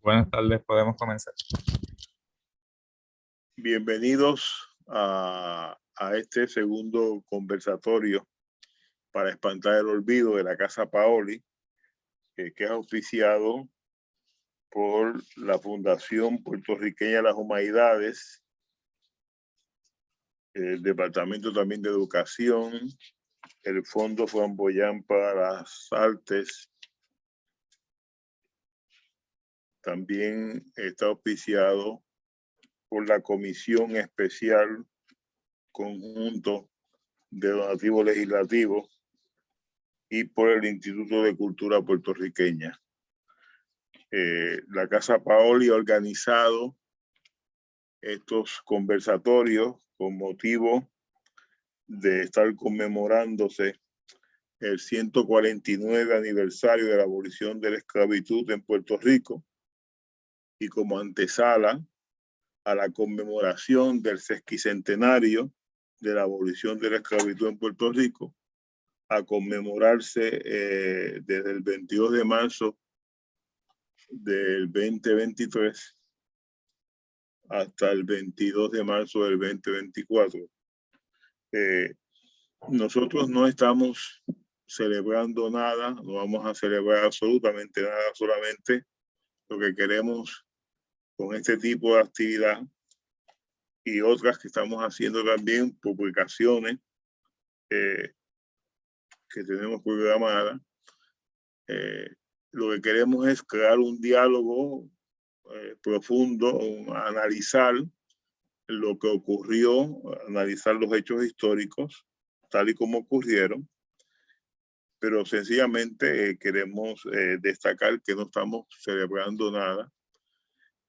Buenas tardes, podemos comenzar. Bienvenidos a este segundo conversatorio para espantar el olvido de la Casa Paoli, que es auspiciado por la Fundación Puertorriqueña de las Humanidades, el Departamento también de Educación, el Fondo Flamboyán para las Artes. También está auspiciado por la Comisión Especial Conjunto de Donativo Legislativo y por el Instituto de Cultura Puertorriqueña. La Casa Paoli ha organizado estos conversatorios con motivo de estar conmemorándose el 149 aniversario de la abolición de la esclavitud en Puerto Rico y como antesala a la conmemoración del sesquicentenario de la abolición de la esclavitud en Puerto Rico, a conmemorarse desde el 22 de marzo del 2023 hasta el 22 de marzo del 2024. Nosotros no estamos celebrando nada, no vamos a celebrar absolutamente nada, solamente lo que queremos con este tipo de actividad y otras que estamos haciendo también, publicaciones que tenemos programadas. Lo que queremos es crear un diálogo profundo, analizar lo que ocurrió, analizar los hechos históricos tal y como ocurrieron, pero sencillamente queremos destacar que no estamos celebrando nada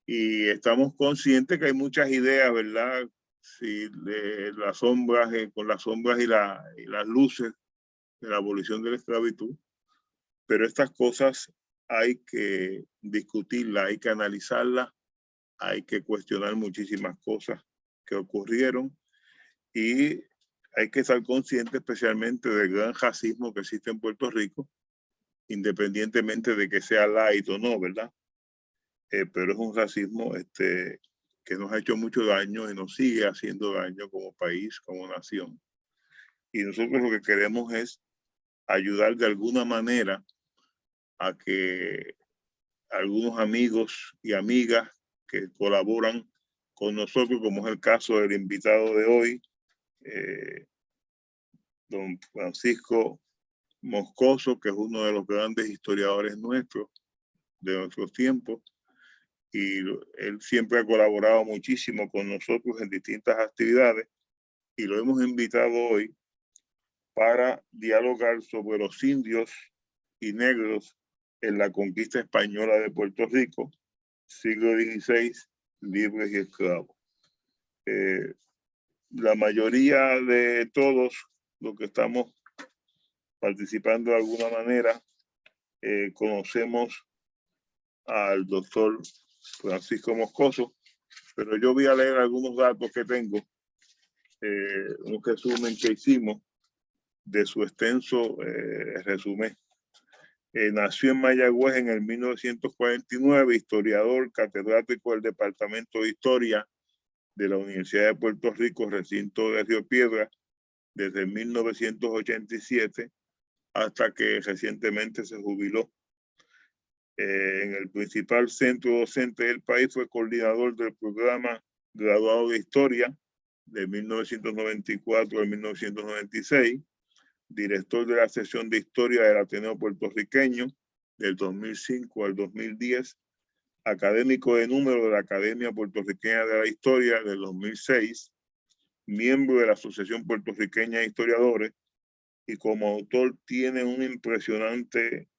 y estamos conscientes que hay muchas ideas, ¿verdad? Sí, las sombras, con las sombras y las luces de la abolición de la esclavitud, pero estas cosas hay que discutirlas, hay que analizarlas, hay que cuestionar muchísimas cosas que ocurrieron y hay que estar consciente especialmente del gran racismo que existe en Puerto Rico, independientemente de que sea light o no, ¿verdad? Pero es un racismo que nos ha hecho mucho daño y nos sigue haciendo daño como país, como nación. Y nosotros lo que queremos es ayudar de alguna manera a que algunos amigos y amigas que colaboran con nosotros, como es el caso del invitado de hoy, don Francisco Moscoso, que es uno de los grandes historiadores nuestros de nuestros tiempos, y él siempre ha colaborado muchísimo con nosotros en distintas actividades, y lo hemos invitado hoy para dialogar sobre los indios y negros en la conquista española de Puerto Rico, siglo XVI, libres y esclavos. La mayoría de todos los que estamos participando de alguna manera, conocemos al doctor Francisco Moscoso, pero yo voy a leer algunos datos que tengo, un resumen que hicimos de su extenso resumen. Nació en Mayagüez en el 1949, historiador, catedrático del Departamento de Historia de la Universidad de Puerto Rico, recinto de Río Piedras, desde 1987 hasta que recientemente se jubiló. En el principal centro docente del país fue coordinador del programa graduado de Historia de 1994 a 1996, director de la sección de Historia del Ateneo Puertorriqueño del 2005 al 2010, académico de número de la Academia Puertorriqueña de la Historia del 2006, miembro de la Asociación Puertorriqueña de Historiadores, y como autor tiene una impresionante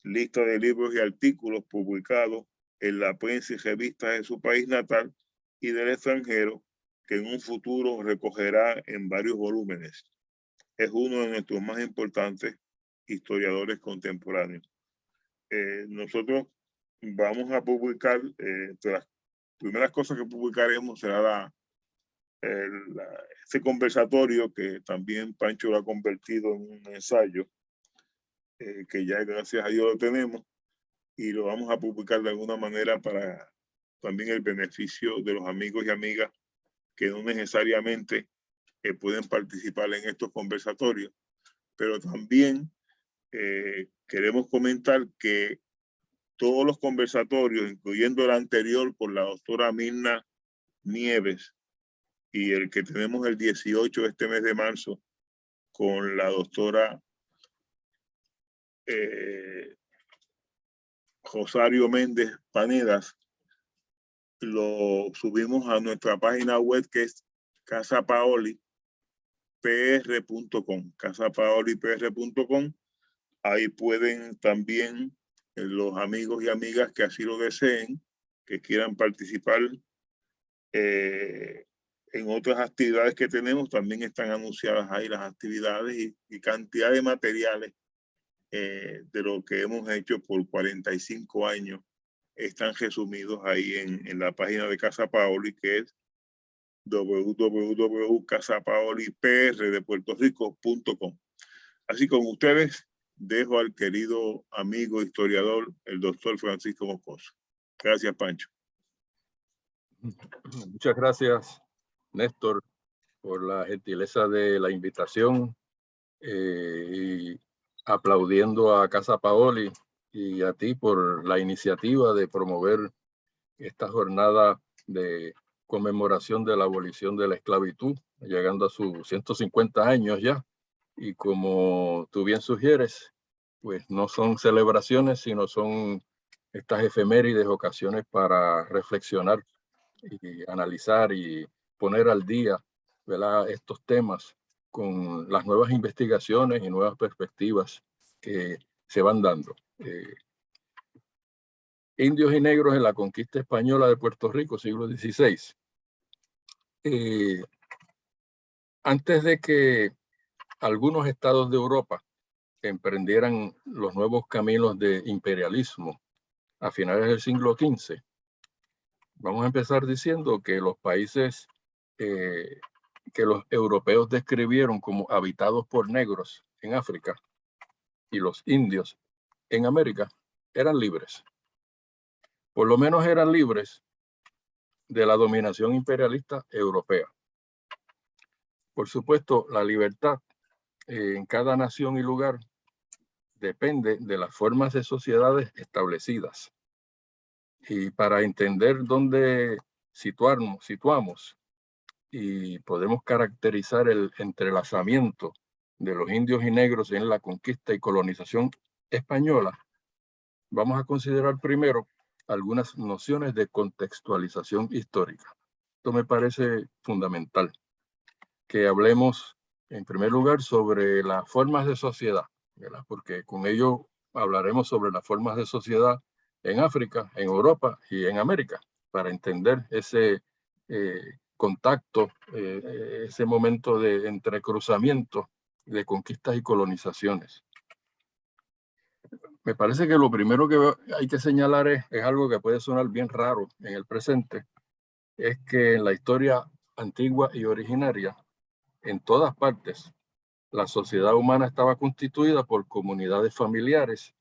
lista de libros y artículos publicados en la prensa y revistas de su país natal y del extranjero, que en un futuro recogerá en varios volúmenes. Es uno de nuestros más importantes historiadores contemporáneos. Nosotros vamos a publicar, entre las primeras cosas que publicaremos será este conversatorio, que también Pancho lo ha convertido en un ensayo, que ya gracias a Dios lo tenemos, y lo vamos a publicar de alguna manera para también el beneficio de los amigos y amigas que no necesariamente pueden participar en estos conversatorios. Pero también queremos comentar que todos los conversatorios, incluyendo el anterior con la doctora Mirna Nieves y el que tenemos el 18 de este mes de marzo con la doctora Rosario Méndez Panedas, lo subimos a nuestra página web, que es casapaolipr.com, casapaolipr.com. Ahí pueden también los amigos y amigas que así lo deseen, que quieran participar en otras actividades que tenemos, también están anunciadas ahí las actividades y cantidad de materiales de lo que hemos hecho por 45 años están resumidos ahí en la página de Casa Paoli, que es www.casapaoliprdepuertorico.com. Así con ustedes dejo al querido amigo historiador, el doctor Francisco Moscoso. Gracias, Pancho. Muchas gracias, Néstor, por la gentileza de la invitación y aplaudiendo a Casa Paoli y a ti por la iniciativa de promover esta jornada de conmemoración de la abolición de la esclavitud, llegando a sus 150 años ya. Y como tú bien sugieres, pues no son celebraciones, sino son estas efemérides, ocasiones para reflexionar y analizar y poner al día, ¿verdad?, estos temas con las nuevas investigaciones y nuevas perspectivas que se van dando. Indios y negros en la conquista española de Puerto Rico, siglo XVI. Antes de que algunos estados de Europa emprendieran los nuevos caminos de imperialismo a finales del siglo XV, vamos a empezar diciendo que los países que los europeos describieron como habitados por negros en África y los indios en América eran libres. Por lo menos eran libres de la dominación imperialista europea. Por supuesto, la libertad en cada nación y lugar depende de las formas de sociedades establecidas. Y para entender dónde situamos y podemos caracterizar el entrelazamiento de los indios y negros en la conquista y colonización española, vamos a considerar primero algunas nociones de contextualización histórica. Esto me parece fundamental, que hablemos en primer lugar sobre las formas de sociedad, ¿verdad?, porque con ello hablaremos sobre las formas de sociedad en África, en Europa y en América, para entender ese contacto, ese momento de entrecruzamiento de conquistas y colonizaciones. Me parece que lo primero que hay que señalar es algo que puede sonar bien raro en el presente, es que en la historia antigua y originaria, en todas partes, la sociedad humana estaba constituida por comunidades familiares.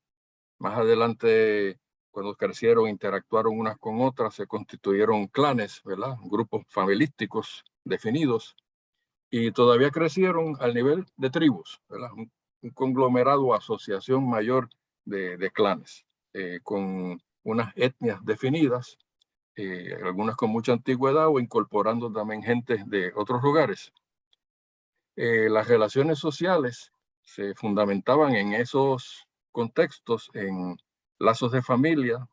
Más adelante, cuando crecieron, interactuaron unas con otras, se constituyeron clanes, ¿verdad?, grupos familisticos definidos, y todavía crecieron al nivel de tribus, ¿verdad?, un conglomerado o asociación mayor de clanes, con unas etnias definidas, algunas con mucha antigüedad o incorporando también gente de otros lugares. Las relaciones sociales se fundamentaban en esos contextos, en lazos de familia.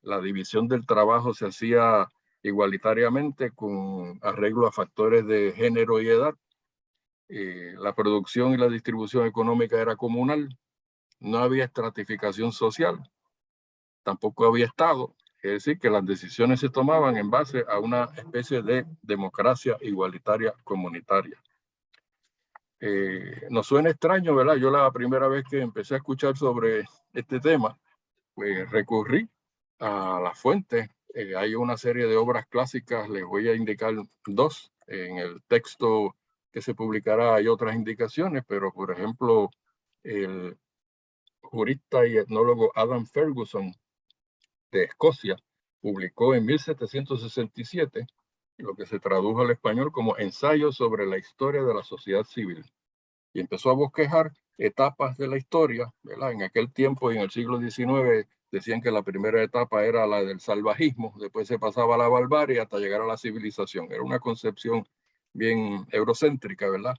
La división del trabajo se hacía igualitariamente con arreglo a factores de género y edad. La producción y la distribución económica era comunal. No había estratificación social. Tampoco había Estado. Es decir, que las decisiones se tomaban en base a una especie de democracia igualitaria comunitaria. Nos suena extraño, ¿verdad? Yo la primera vez que empecé a escuchar sobre este tema, pues recurrí a las fuentes. Hay una serie de obras clásicas, les voy a indicar dos. En el texto que se publicará hay otras indicaciones, pero por ejemplo, el jurista y etnólogo Adam Ferguson de Escocia, publicó en 1767 lo que se tradujo al español como Ensayo sobre la historia de la sociedad civil. Y empezó a bosquejar etapas de la historia, ¿verdad? En aquel tiempo y en el siglo XIX decían que la primera etapa era la del salvajismo, después se pasaba a la barbarie hasta llegar a la civilización. Era una concepción bien eurocéntrica, ¿verdad?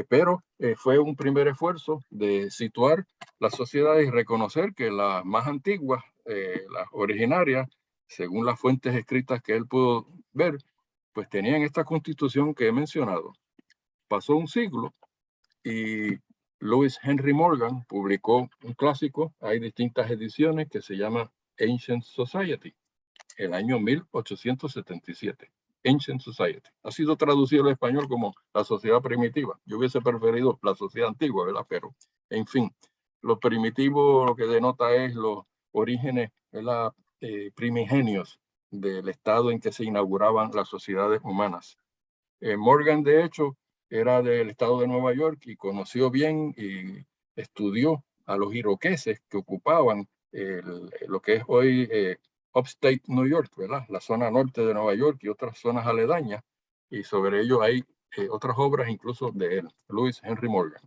Pero fue un primer esfuerzo de situar las sociedades y reconocer que las más antiguas, las originarias, según las fuentes escritas que él pudo ver, pues tenían esta constitución que he mencionado. Pasó un siglo y Lewis Henry Morgan publicó un clásico, hay distintas ediciones, que se llama Ancient Society, el año 1877. Ancient Society. Ha sido traducido al español como la sociedad primitiva. Yo hubiese preferido la sociedad antigua, ¿verdad? Pero, en fin, lo primitivo lo que denota es los orígenes, ¿verdad? Primigenios del estado en que se inauguraban las sociedades humanas. Morgan, de hecho, era del estado de Nueva York y conoció bien y estudió a los iroqueses que ocupaban lo que es hoy Upstate New York, ¿verdad? La zona norte de Nueva York y otras zonas aledañas. Y sobre ello hay otras obras incluso de él, Lewis Henry Morgan.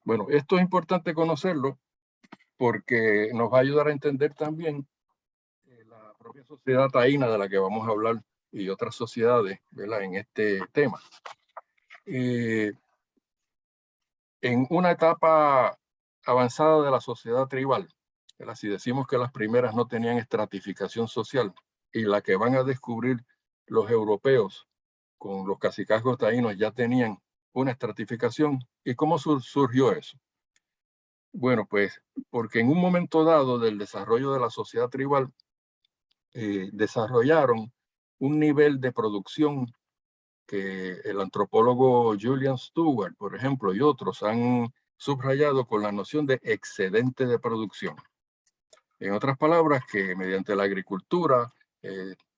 Bueno, esto es importante conocerlo porque nos va a ayudar a entender también la propia sociedad taína de la que vamos a hablar y otras sociedades, ¿verdad? En este tema. En una etapa avanzada de la sociedad tribal, si decimos que las primeras no tenían estratificación social y la que van a descubrir los europeos con los cacicazgos taínos ya tenían una estratificación. ¿Y cómo surgió eso? Bueno, pues porque en un momento dado del desarrollo de la sociedad tribal desarrollaron un nivel de producción que el antropólogo Julian Stewart, por ejemplo, y otros han subrayado con la noción de excedente de producción. En otras palabras, que mediante la agricultura,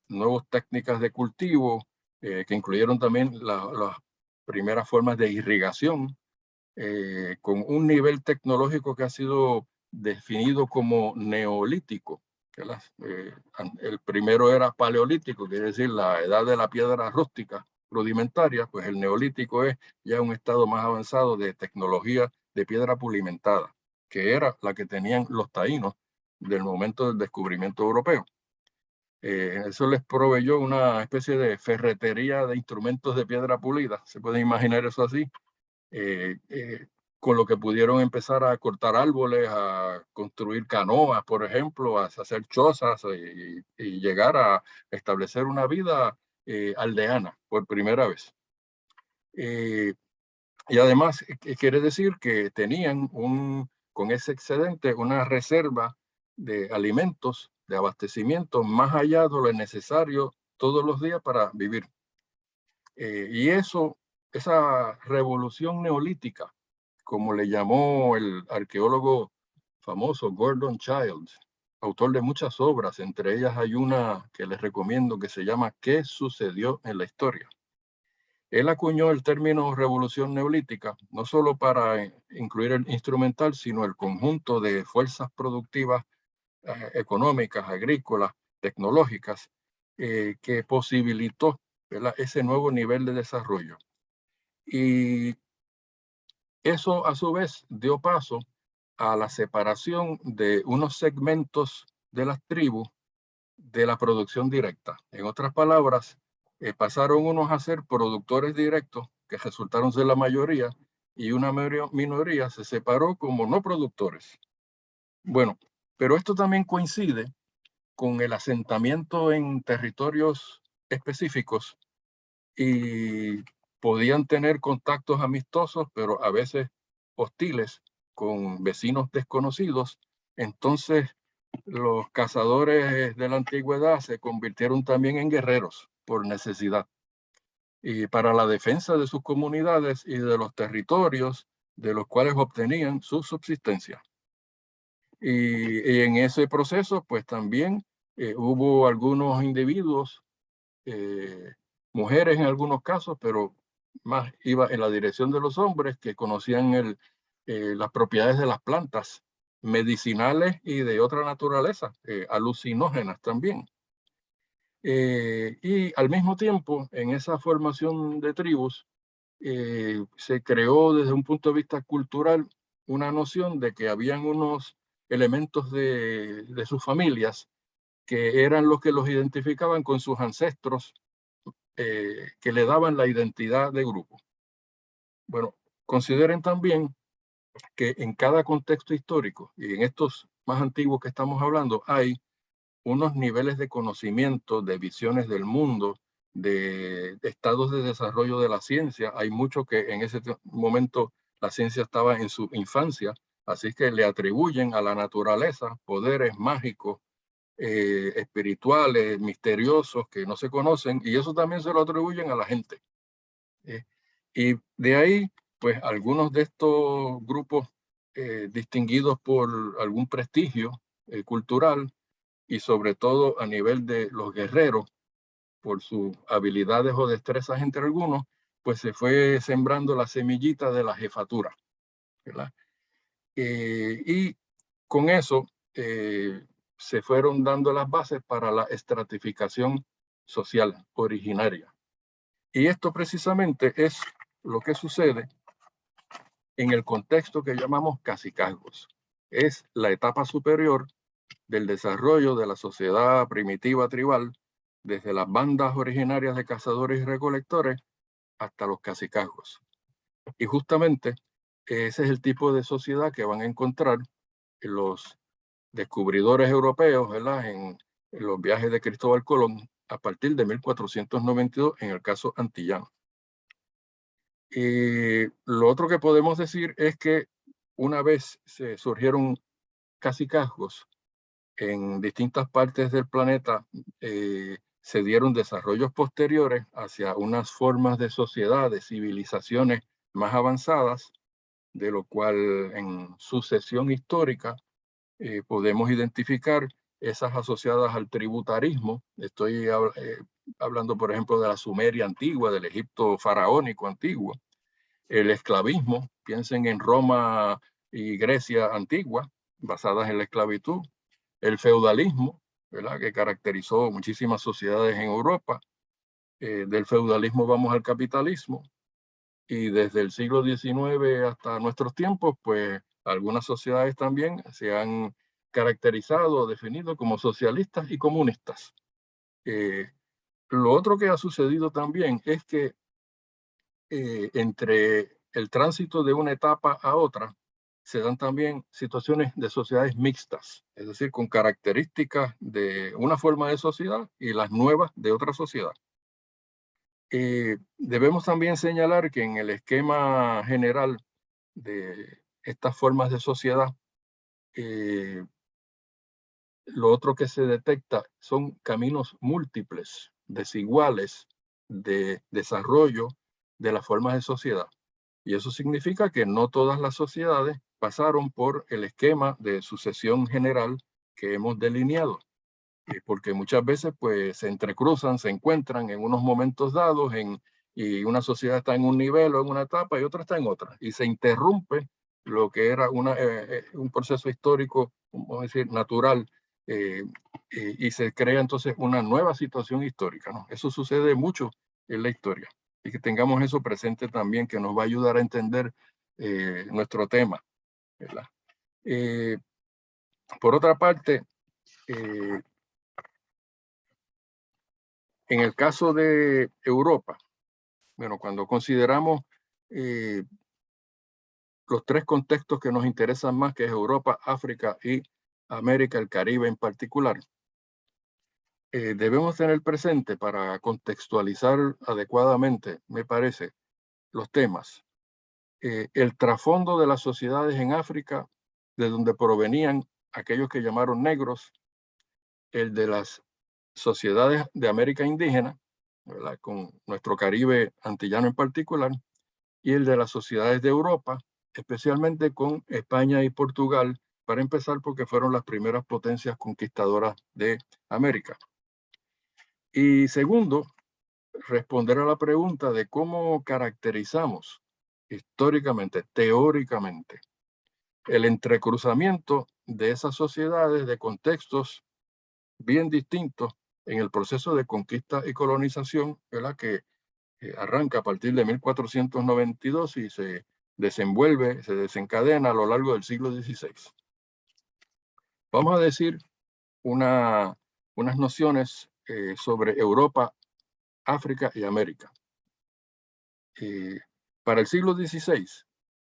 nuevas técnicas de cultivo, que incluyeron también las primeras formas de irrigación, con un nivel tecnológico que ha sido definido como neolítico. El primero era paleolítico, quiere decir la edad de la piedra rústica rudimentaria, pues el neolítico es ya un estado más avanzado de tecnología de piedra pulimentada, que era la que tenían los taínos del momento del descubrimiento europeo. Eso les proveyó una especie de ferretería de instrumentos de piedra pulida, se puede imaginar eso así, con lo que pudieron empezar a cortar árboles, a construir canoas, por ejemplo, a hacer chozas y llegar a establecer una vida aldeana por primera vez. Y además quiere decir que tenían con ese excedente una reserva de alimentos, de abastecimiento, más allá de lo necesario todos los días para vivir. Y esa revolución neolítica, como le llamó el arqueólogo famoso Gordon Childs, autor de muchas obras, entre ellas hay una que les recomiendo que se llama ¿Qué sucedió en la historia? Él acuñó el término revolución neolítica, no solo para incluir el instrumental, sino el conjunto de fuerzas productivas económicas, agrícolas, tecnológicas, que posibilitó, ¿verdad?, ese nuevo nivel de desarrollo. Y eso a su vez dio paso a la separación de unos segmentos de las tribus de la producción directa. En otras palabras, pasaron unos a ser productores directos, que resultaron ser la mayoría, y una minoría se separó como no productores. Bueno, pero esto también coincide con el asentamiento en territorios específicos y podían tener contactos amistosos, pero a veces hostiles con vecinos desconocidos. Entonces, los cazadores de la antigüedad se convirtieron también en guerreros por necesidad y para la defensa de sus comunidades y de los territorios de los cuales obtenían su subsistencia. Y en ese proceso, pues también hubo algunos individuos, mujeres en algunos casos, pero más iba en la dirección de los hombres que conocían las propiedades de las plantas medicinales y de otra naturaleza, alucinógenas también. Y al mismo tiempo, en esa formación de tribus, se creó desde un punto de vista cultural una noción de que habían unos elementos de sus familias que eran los que los identificaban con sus ancestros, que le daban la identidad de grupo. Bueno, consideren también que en cada contexto histórico, y en estos más antiguos que estamos hablando, hay unos niveles de conocimiento, de visiones del mundo, de estados de desarrollo de la ciencia. Hay mucho que en ese momento la ciencia estaba en su infancia, así que le atribuyen a la naturaleza poderes mágicos, espirituales, misteriosos, que no se conocen, y eso también se lo atribuyen a la gente. Y de ahí, pues algunos de estos grupos distinguidos por algún prestigio cultural, y sobre todo a nivel de los guerreros, por sus habilidades o destrezas entre algunos, pues se fue sembrando la semillita de la jefatura, ¿verdad? Y con eso se fueron dando las bases para la estratificación social originaria. Y esto precisamente es lo que sucede en el contexto que llamamos cacicazgos. Es la etapa superior del desarrollo de la sociedad primitiva tribal, desde las bandas originarias de cazadores y recolectores hasta los cacicazgos. Y justamente ese es el tipo de sociedad que van a encontrar en los descubridores europeos, ¿verdad? En los viajes de Cristóbal Colón a partir de 1492 en el caso antillano. Y lo otro que podemos decir es que una vez se surgieron cacicazgos en distintas partes del planeta, se dieron desarrollos posteriores hacia unas formas de sociedad, de civilizaciones más avanzadas, de lo cual en sucesión histórica podemos identificar esas asociadas al tributarismo. Estoy hablando, por ejemplo, de la Sumeria antigua, del Egipto faraónico antiguo, el esclavismo, piensen en Roma y Grecia antigua, basadas en la esclavitud, el feudalismo, ¿verdad?, que caracterizó muchísimas sociedades en Europa. Del feudalismo vamos al capitalismo, y desde el siglo XIX hasta nuestros tiempos, pues algunas sociedades también se han caracterizado o definido como socialistas y comunistas. Lo otro que ha sucedido también es que entre el tránsito de una etapa a otra, se dan también situaciones de sociedades mixtas, es decir, con características de una forma de sociedad y las nuevas de otra sociedad. Debemos también señalar que en el esquema general de estas formas de sociedad, lo otro que se detecta son caminos múltiples, desiguales, de desarrollo de las formas de sociedad. Y eso significa que no todas las sociedades pasaron por el esquema de sucesión general que hemos delineado, porque muchas veces pues se entrecruzan, se encuentran en unos momentos dados, y una sociedad está en un nivel o en una etapa y otra está en otra, y se interrumpe lo que era un proceso histórico, vamos a decir, natural, y se crea entonces una nueva situación histórica, ¿no? Eso sucede mucho en la historia, y que tengamos eso presente también, que nos va a ayudar a entender nuestro tema, ¿verdad? Por otra parte, en el caso de Europa, bueno, cuando consideramos los tres contextos que nos interesan más, que es Europa, África y América, el Caribe en particular, debemos tener presente, para contextualizar adecuadamente, me parece, los temas, el trasfondo de las sociedades en África, de donde provenían aquellos que llamaron negros, el de las sociedades de América indígena, ¿verdad?, con nuestro Caribe antillano en particular, y el de las sociedades de Europa, especialmente con España y Portugal, para empezar, porque fueron las primeras potencias conquistadoras de América. Y segundo, responder a la pregunta de cómo caracterizamos históricamente, teóricamente, el entrecruzamiento de esas sociedades de contextos bien distintos en el proceso de conquista y colonización, ¿verdad? Que arranca a partir de 1492 y se desenvuelve, se desencadena a lo largo del siglo XVI. Vamos a decir unas nociones sobre Europa, África y América. Para el siglo XVI,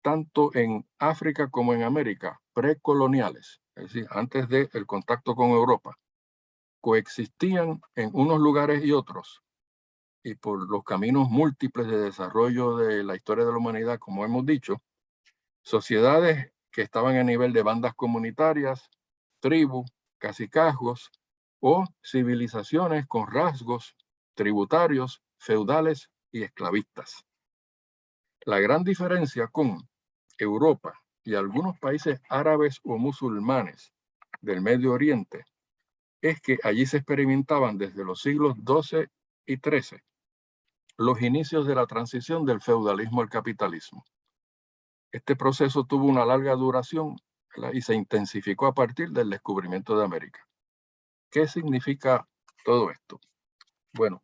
tanto en África como en América, precoloniales, es decir, antes del contacto con Europa, coexistían en unos lugares y otros, y por los caminos múltiples de desarrollo de la historia de la humanidad, como hemos dicho, sociedades que estaban a nivel de bandas comunitarias, tribus, cacicazgos o civilizaciones con rasgos tributarios, feudales y esclavistas. La gran diferencia con Europa y algunos países árabes o musulmanes del Medio Oriente es que allí se experimentaban desde los siglos XII y XIII los inicios de la transición del feudalismo al capitalismo. Este proceso tuvo una larga duración, ¿verdad? Y se intensificó a partir del descubrimiento de América. ¿Qué significa todo esto? Bueno,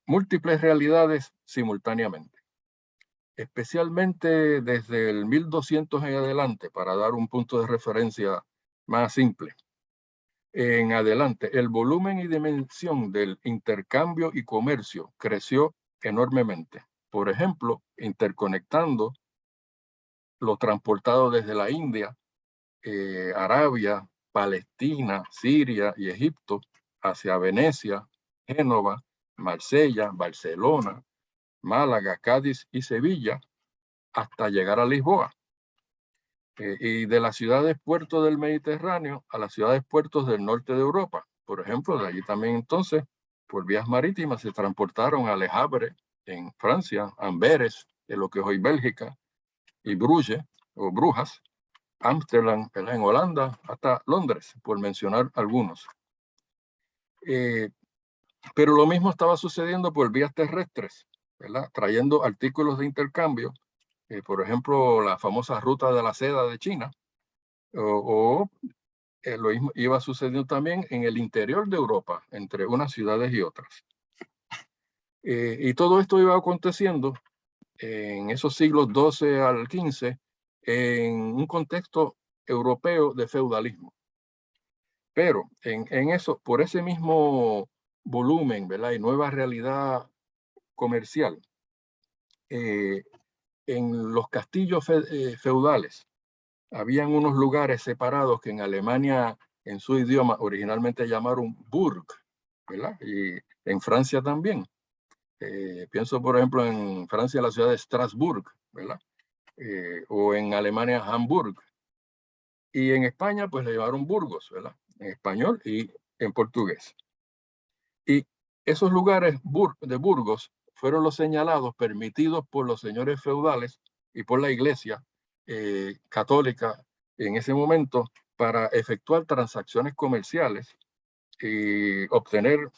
múltiples realidades simultáneamente, especialmente desde el 1200 en adelante, para dar un punto de referencia más simple. En adelante, el volumen y dimensión del intercambio y comercio creció enormemente. Por ejemplo, interconectando lo transportado desde la India, Arabia, Palestina, Siria y Egipto hacia Venecia, Génova, Marsella, Barcelona, Málaga, Cádiz y Sevilla, hasta llegar a Lisboa. Y de las ciudades puertos del Mediterráneo a las ciudades puertos del norte de Europa. Por ejemplo, de allí también entonces, por vías marítimas, se transportaron a Le Havre, en Francia, Amberes, en lo que es hoy Bélgica, y Bruges, o Brujas, Ámsterdam, en Holanda, hasta Londres, por mencionar algunos. Pero lo mismo estaba sucediendo por vías terrestres, ¿verdad? Trayendo artículos de intercambio, por ejemplo, la famosa ruta de la seda de China, lo mismo iba sucediendo también en el interior de Europa, entre unas ciudades y otras. Y todo esto iba aconteciendo en esos siglos XII al XV en un contexto europeo de feudalismo. Pero en eso, por ese mismo volumen, ¿verdad? Y nueva realidad comercial, en los castillos feudales, habían unos lugares separados que en Alemania, en su idioma, originalmente llamaron Burg, ¿verdad? Y en Francia también. Pienso, por ejemplo, en Francia, la ciudad de Strasbourg, ¿verdad? O en Alemania, Hamburg. Y en España, pues le llamaron Burgos, ¿verdad? En español y en portugués. Y esos lugares de Burgos fueron los señalados, permitidos por los señores feudales y por la iglesia católica en ese momento para efectuar transacciones comerciales y obtener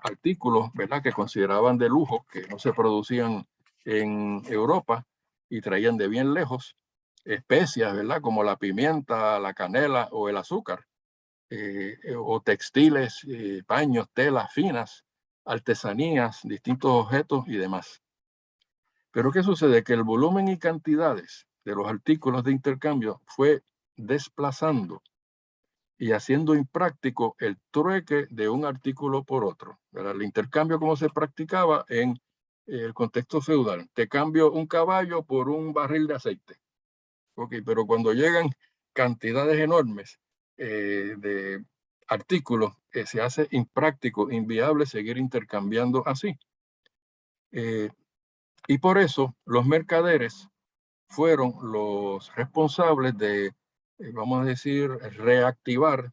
artículos, ¿verdad?, que consideraban de lujo, que no se producían en Europa y traían de bien lejos, especias, ¿verdad?, como la pimienta, la canela o el azúcar, o textiles, paños, telas finas, artesanías, distintos objetos y demás. Pero ¿qué sucede? Que el volumen y cantidades de los artículos de intercambio fue desplazando y haciendo impráctico el trueque de un artículo por otro. ¿Verdad? El intercambio como se practicaba en el contexto feudal. Te cambio un caballo por un barril de aceite. Okay, pero cuando llegan cantidades enormes de artículos, se hace impráctico, inviable seguir intercambiando así. Y por eso los mercaderes fueron los responsables de, vamos a decir, reactivar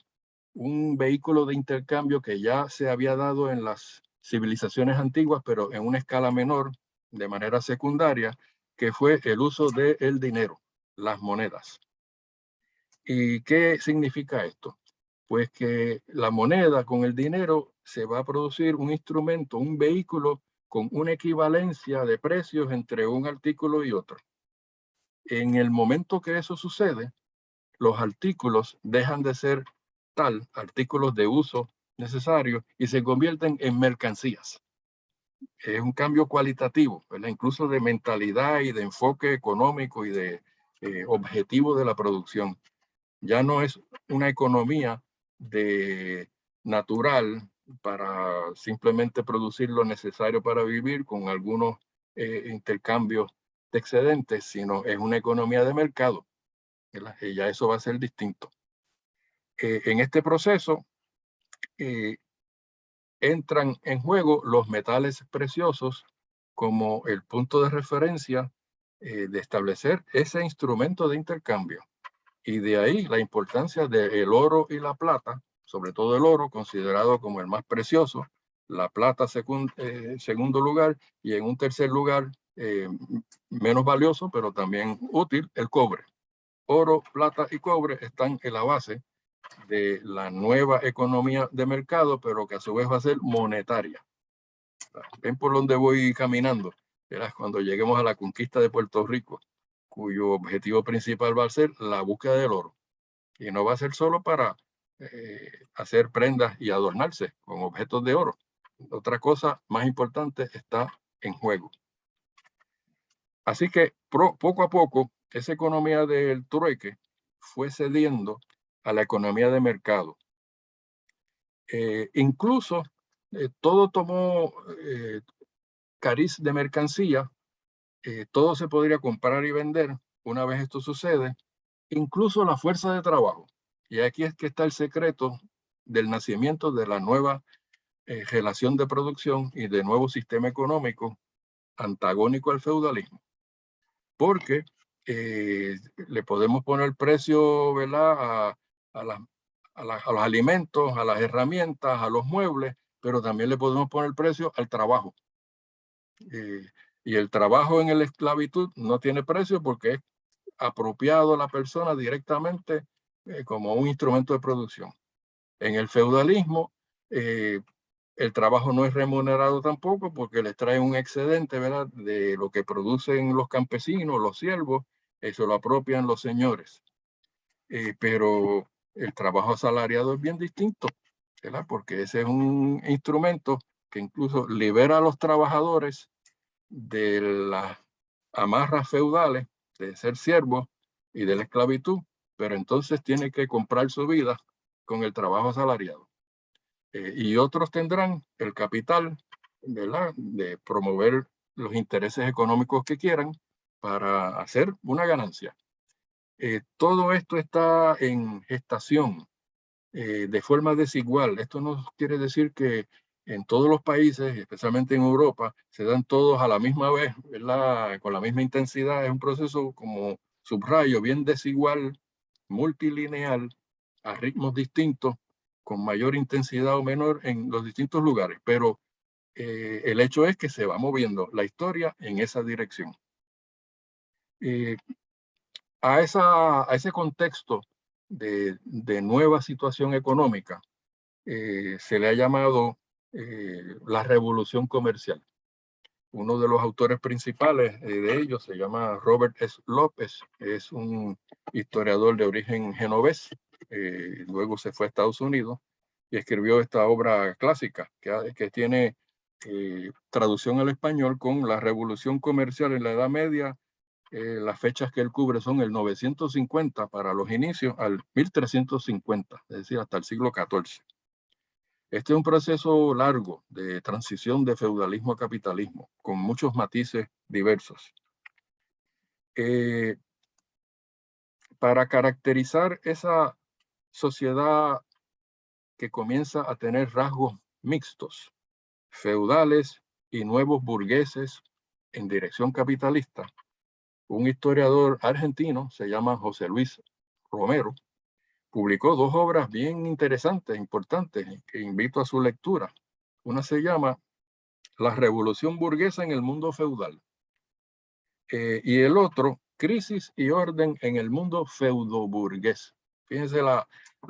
un vehículo de intercambio que ya se había dado en las civilizaciones antiguas, pero en una escala menor, de manera secundaria, que fue el uso del dinero, las monedas. ¿Y qué significa esto? Pues que la moneda con el dinero se va a producir un instrumento, un vehículo con una equivalencia de precios entre un artículo y otro. En el momento que eso sucede, los artículos dejan de ser artículos de uso necesario y se convierten en mercancías. Es un cambio cualitativo, ¿verdad? Incluso de mentalidad y de enfoque económico y de objetivo de la producción. Ya no es una economía natural para simplemente producir lo necesario para vivir con algunos intercambios de excedentes, sino es una economía de mercado, ¿verdad? Y ya eso va a ser distinto. En este proceso entran en juego los metales preciosos como el punto de referencia de establecer ese instrumento de intercambio. Y de ahí la importancia del oro y la plata, sobre todo el oro, considerado como el más precioso, la plata segundo lugar, y en un tercer lugar, menos valioso, pero también útil, el cobre. Oro, plata y cobre están en la base de la nueva economía de mercado, pero que a su vez va a ser monetaria. Ven por donde voy caminando. Verás, cuando lleguemos a la conquista de Puerto Rico, cuyo objetivo principal va a ser la búsqueda del oro. Y no va a ser solo para hacer prendas y adornarse con objetos de oro. Otra cosa más importante está en juego. Así que poco a poco, esa economía del trueque fue cediendo a la economía de mercado. Incluso todo tomó cariz de mercancía, todo se podría comprar y vender una vez esto sucede, incluso la fuerza de trabajo. Y aquí es que está el secreto del nacimiento de la nueva relación de producción y de nuevo sistema económico antagónico al feudalismo. Porque le podemos poner precio, ¿verdad?, a los alimentos, a las herramientas, a los muebles, pero también le podemos poner precio al trabajo. Y el trabajo en la esclavitud no tiene precio porque es apropiado a la persona directamente como un instrumento de producción. En el feudalismo, el trabajo no es remunerado tampoco porque les trae un excedente, ¿verdad?, de lo que producen los campesinos, los siervos, eso lo apropian los señores. Pero el trabajo asalariado es bien distinto, ¿verdad?, porque ese es un instrumento que incluso libera a los trabajadores de las amarras feudales de ser siervos y de la esclavitud, pero entonces tiene que comprar su vida con el trabajo asalariado. Y otros tendrán el capital, ¿verdad?, de promover los intereses económicos que quieran para hacer una ganancia. Todo esto está en gestación de forma desigual. Esto no quiere decir que en todos los países, especialmente en Europa, se dan todos a la misma vez, ¿verdad?, con la misma intensidad. Es un proceso, como subrayo, bien desigual, multilineal, a ritmos distintos, con mayor intensidad o menor en los distintos lugares. Pero el hecho es que se va moviendo la historia en esa dirección. A ese contexto de nueva situación económica, se le ha llamado la revolución comercial. Uno de los autores principales de ellos se llama Robert S. López, es un historiador de origen genovés, luego se fue a Estados Unidos y escribió esta obra clásica que tiene traducción al español con la revolución comercial en la Edad Media. Las fechas que él cubre son el 950 para los inicios al 1350, es decir, hasta el siglo XIV. Este es un proceso largo de transición de feudalismo a capitalismo, con muchos matices diversos. Para caracterizar esa sociedad que comienza a tener rasgos mixtos, feudales y nuevos burgueses en dirección capitalista, un historiador argentino, se llama José Luis Romero, publicó dos obras bien interesantes, importantes, que invito a su lectura. Una se llama La revolución burguesa en el mundo feudal. Y el otro, Crisis y orden en el mundo feudo-burgués. Fíjense la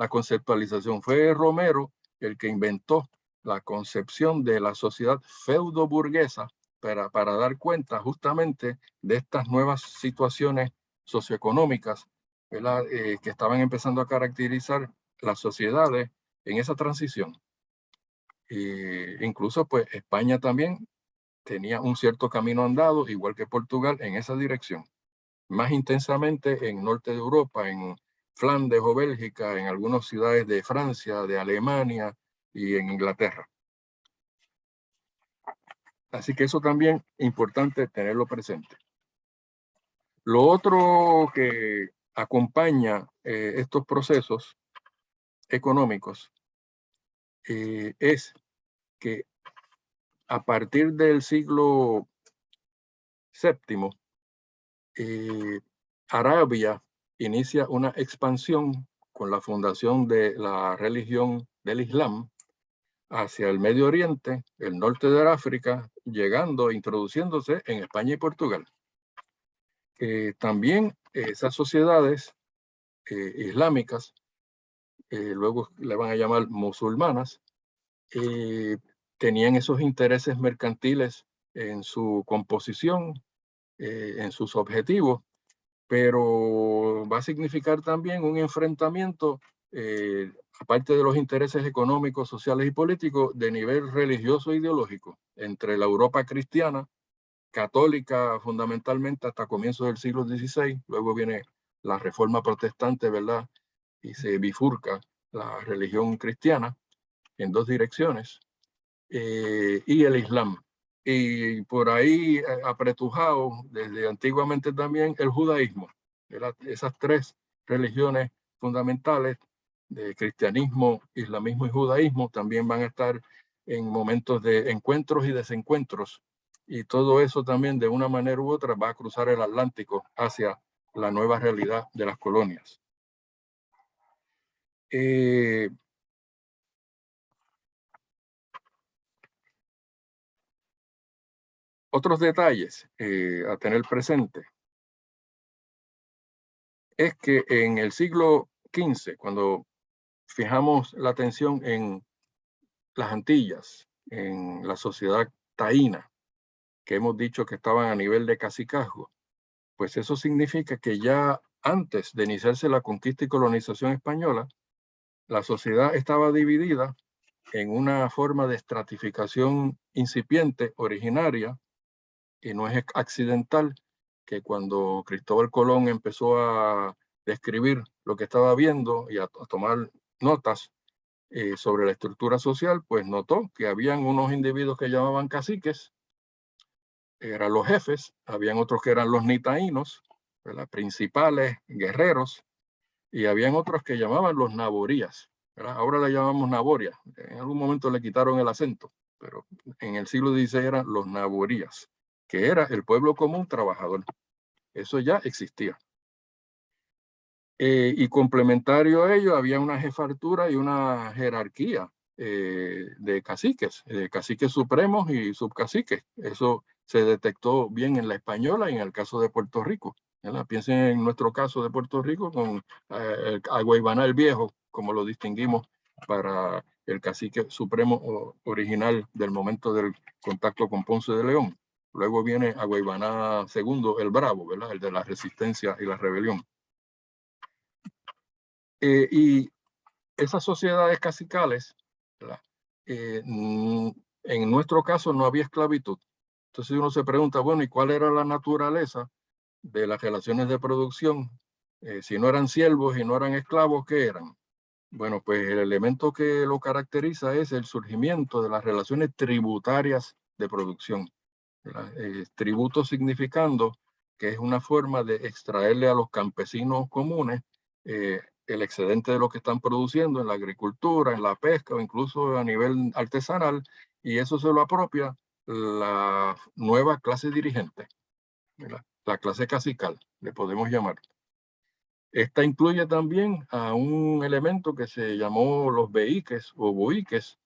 conceptualización. Fue Romero el que inventó la concepción de la sociedad feudo-burguesa para dar cuenta justamente de estas nuevas situaciones socioeconómicas, ¿verdad? Que estaban empezando a caracterizar las sociedades en esa transición. Incluso pues España también tenía un cierto camino andado, igual que Portugal, en esa dirección. Más intensamente en norte de Europa, en Flandes o Bélgica, en algunas ciudades de Francia, de Alemania y en Inglaterra. Así que eso también es importante tenerlo presente. Lo otro que acompaña estos procesos económicos es que a partir del siglo VII, Arabia inicia una expansión con la fundación de la religión del Islam hacia el Medio Oriente, el norte de África, llegando, introduciéndose en España y Portugal. También esas sociedades islámicas, luego le van a llamar musulmanas, tenían esos intereses mercantiles en su composición, en sus objetivos, pero va a significar también un enfrentamiento, aparte de los intereses económicos, sociales y políticos, de nivel religioso e ideológico entre la Europa cristiana, católica fundamentalmente hasta comienzos del siglo XVI, luego viene la Reforma Protestante, ¿verdad? Y se bifurca la religión cristiana en dos direcciones, y el Islam. Y por ahí apretujado desde antiguamente también el judaísmo. Esas tres religiones fundamentales de cristianismo, islamismo y judaísmo también van a estar en momentos de encuentros y desencuentros. Y todo eso también de una manera u otra va a cruzar el Atlántico hacia la nueva realidad de las colonias. Otros detalles a tener presente es que en el siglo XV, cuando fijamos la atención en las Antillas, en la sociedad taína, que hemos dicho que estaban a nivel de cacicazgo, pues eso significa que ya antes de iniciarse la conquista y colonización española, la sociedad estaba dividida en una forma de estratificación incipiente, originaria, y no es accidental, que cuando Cristóbal Colón empezó a describir lo que estaba viendo y a tomar notas sobre la estructura social, pues notó que habían unos individuos que llamaban caciques, eran los jefes, habían otros que eran los nitaínos, ¿verdad? Principales, guerreros, y habían otros que llamaban los naborías, ¿verdad? Ahora le llamamos naboria, en algún momento le quitaron el acento, pero en el siglo XVI eran los naborías, que era el pueblo común trabajador. Eso ya existía. Y complementario a ello, había una jefatura y una jerarquía de caciques, caciques supremos y subcaciques. Eso se detectó bien en la española y en el caso de Puerto Rico. ¿Verdad? Piensen en nuestro caso de Puerto Rico con Agüeybaná el Viejo, como lo distinguimos para el cacique supremo original del momento del contacto con Ponce de León. Luego viene Agüeybaná II, el Bravo, ¿verdad? El de la resistencia y la rebelión. Y esas sociedades cacicales, en nuestro caso no había esclavitud. Entonces uno se pregunta, bueno, ¿y cuál era la naturaleza de las relaciones de producción? Si no eran siervos y no eran esclavos, ¿qué eran? Bueno, pues el elemento que lo caracteriza es el surgimiento de las relaciones tributarias de producción. Tributo significando que es una forma de extraerle a los campesinos comunes el excedente de lo que están produciendo en la agricultura, en la pesca o incluso a nivel artesanal, y eso se lo apropia la nueva clase dirigente, ¿verdad? La clase cacical, le podemos llamar. Esta incluye también a un elemento que se llamó los beíques o boíques,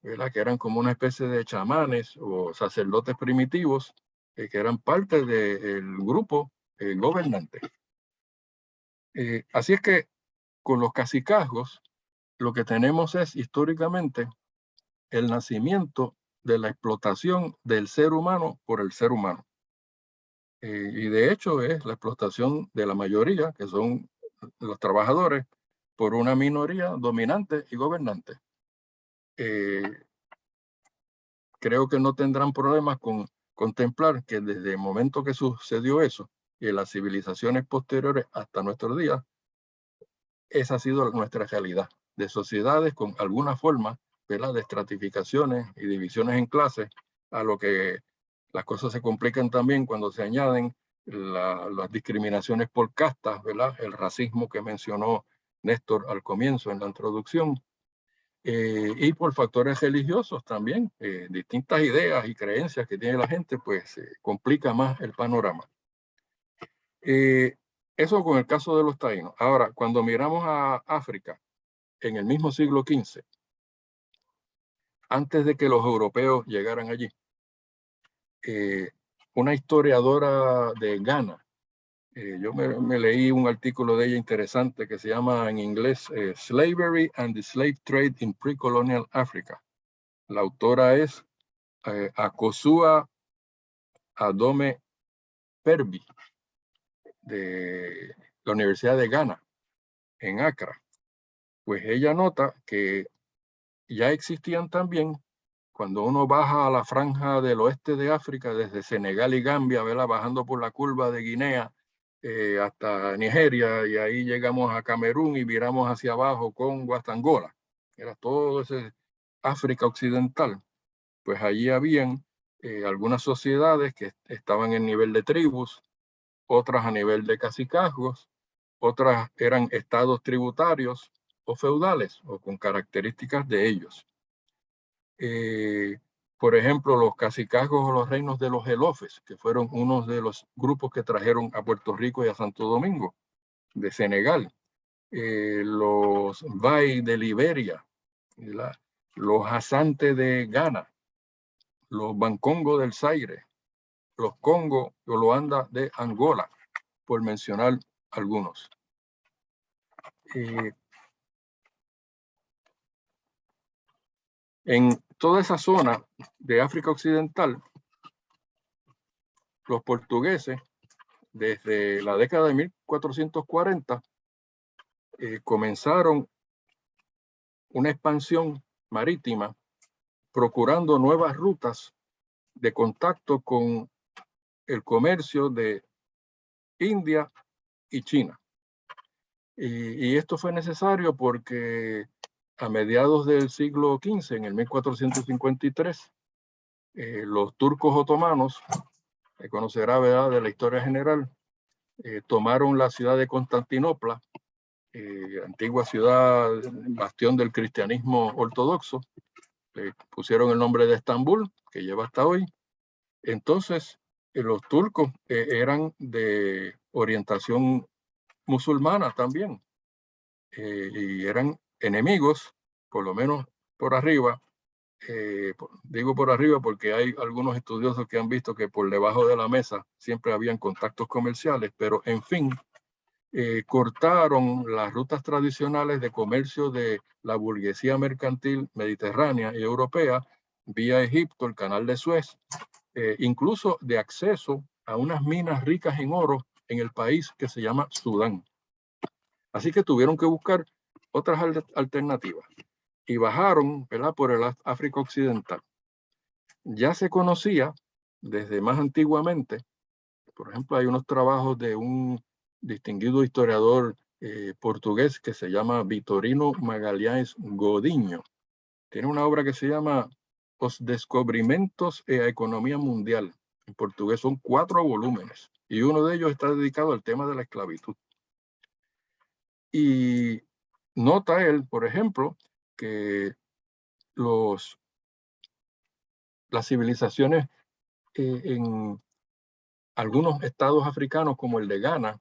¿verdad? Que eran como una especie de chamanes o sacerdotes primitivos que eran parte del grupo gobernante. Así es que con los cacicazgos lo que tenemos es históricamente el nacimiento de la explotación del ser humano por el ser humano. Y de hecho es la explotación de la mayoría, que son los trabajadores, por una minoría dominante y gobernante. Creo que no tendrán problemas con contemplar que desde el momento que sucedió eso y en las civilizaciones posteriores hasta nuestros días, esa ha sido nuestra realidad, de sociedades con alguna forma, ¿verdad?, de estratificaciones y divisiones en clases, a lo que las cosas se complican también cuando se añaden las discriminaciones por castas, ¿verdad?, el racismo que mencionó Néstor al comienzo en la introducción, y por factores religiosos también, distintas ideas y creencias que tiene la gente, pues complica más el panorama. Eso con el caso de los taínos. Ahora, cuando miramos a África, en el mismo siglo XV, antes de que los europeos llegaran allí, una historiadora de Ghana, yo me leí un artículo de ella interesante que se llama en inglés Slavery and the Slave Trade in Pre-Colonial Africa. La autora es Akosua Adome Perby, de la Universidad de Ghana, en Accra. Pues ella nota que ya existían también, cuando uno baja a la franja del oeste de África, desde Senegal y Gambia, ¿verdad?, bajando por la curva de Guinea hasta Nigeria, y ahí llegamos a Camerún y viramos hacia abajo, Congo hasta Angola. Era todo ese África occidental. Pues allí habían algunas sociedades que estaban en nivel de tribus, otras a nivel de cacicazgos, otras eran estados tributarios o feudales o con características de ellos. Por ejemplo, los cacicazgos o los reinos de los elofes, que fueron unos de los grupos que trajeron a Puerto Rico y a Santo Domingo, de Senegal. Los Bai de Liberia, los Asante de Ghana, los Bancongo del Zaire, los Congo o Luanda de Angola, por mencionar algunos. En toda esa zona de África Occidental, los portugueses, desde la década de 1440, comenzaron una expansión marítima, procurando nuevas rutas de contacto con el comercio de India y China. Y esto fue necesario porque a mediados del siglo XV, en el 1453, los turcos otomanos, se conocerá, ¿verdad?, de la historia general, tomaron la ciudad de Constantinopla, antigua ciudad, bastión del cristianismo ortodoxo. Le pusieron el nombre de Estambul, que lleva hasta hoy. Entonces, los turcos eran de orientación musulmana también, y eran enemigos, por lo menos por arriba. Digo por arriba porque hay algunos estudiosos que han visto que por debajo de la mesa siempre habían contactos comerciales, pero en fin, cortaron las rutas tradicionales de comercio de la burguesía mercantil mediterránea y europea vía Egipto, el canal de Suez, incluso de acceso a unas minas ricas en oro en el país que se llama Sudán. Así que tuvieron que buscar otras alternativas y bajaron, ¿verdad?, por el África Occidental. Ya se conocía desde más antiguamente, por ejemplo, hay unos trabajos de un distinguido historiador portugués que se llama Vitorino Magalhães Godinho. Tiene una obra que se llama Os Descobrimentos e a Economía Mundial. En portugués son 4 volúmenes y uno de ellos está dedicado al tema de la esclavitud. Y nota él, por ejemplo, que las civilizaciones en algunos estados africanos como el de Ghana,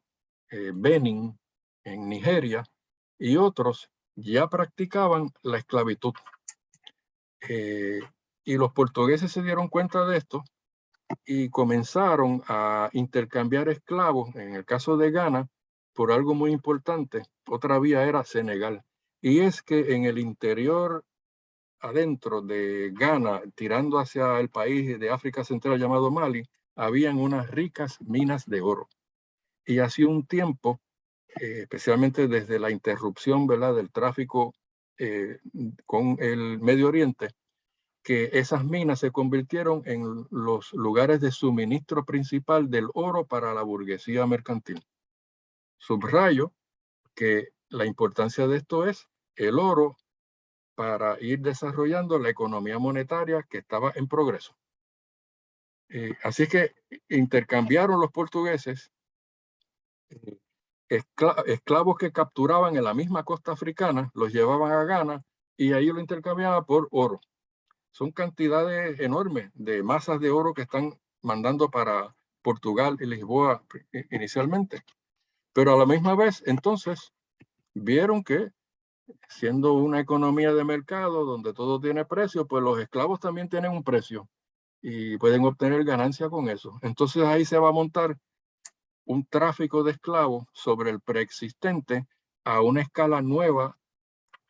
Benin, en Nigeria y otros ya practicaban la esclavitud. Y los portugueses se dieron cuenta de esto y comenzaron a intercambiar esclavos, en el caso de Ghana, por algo muy importante. Otra vía era Senegal. Y es que en el interior, adentro de Ghana, tirando hacia el país de África Central llamado Mali, habían unas ricas minas de oro. Y hacía un tiempo, especialmente desde la interrupción, ¿verdad?, del tráfico con el Medio Oriente, que esas minas se convirtieron en los lugares de suministro principal del oro para la burguesía mercantil. Subrayo que la importancia de esto es el oro para ir desarrollando la economía monetaria que estaba en progreso. Así que intercambiaron los portugueses esclavos que capturaban en la misma costa africana, los llevaban a Ghana y ahí lo intercambiaban por oro. Son cantidades enormes de masas de oro que están mandando para Portugal y Lisboa inicialmente. Pero a la misma vez, entonces, vieron que siendo una economía de mercado donde todo tiene precio, pues los esclavos también tienen un precio y pueden obtener ganancia con eso. Entonces ahí se va a montar un tráfico de esclavos sobre el preexistente a una escala nueva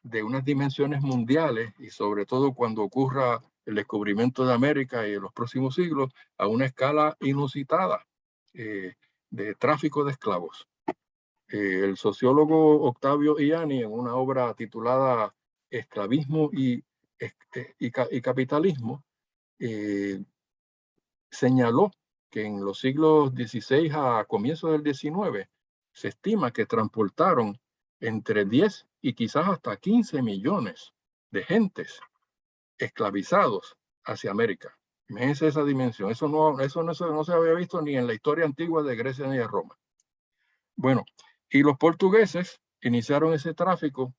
de unas dimensiones mundiales y sobre todo cuando ocurra el descubrimiento de América y en los próximos siglos a una escala inusitada de tráfico de esclavos. El sociólogo Octavio Ianni, en una obra titulada Esclavismo y Capitalismo, señaló que en los siglos XVI a comienzos del XIX se estima que transportaron entre 10 y quizás hasta 15 millones de gentes esclavizados hacia América. Imagínense esa dimensión. Eso no se había visto ni en la historia antigua de Grecia ni de Roma. Bueno, y los portugueses iniciaron ese tráfico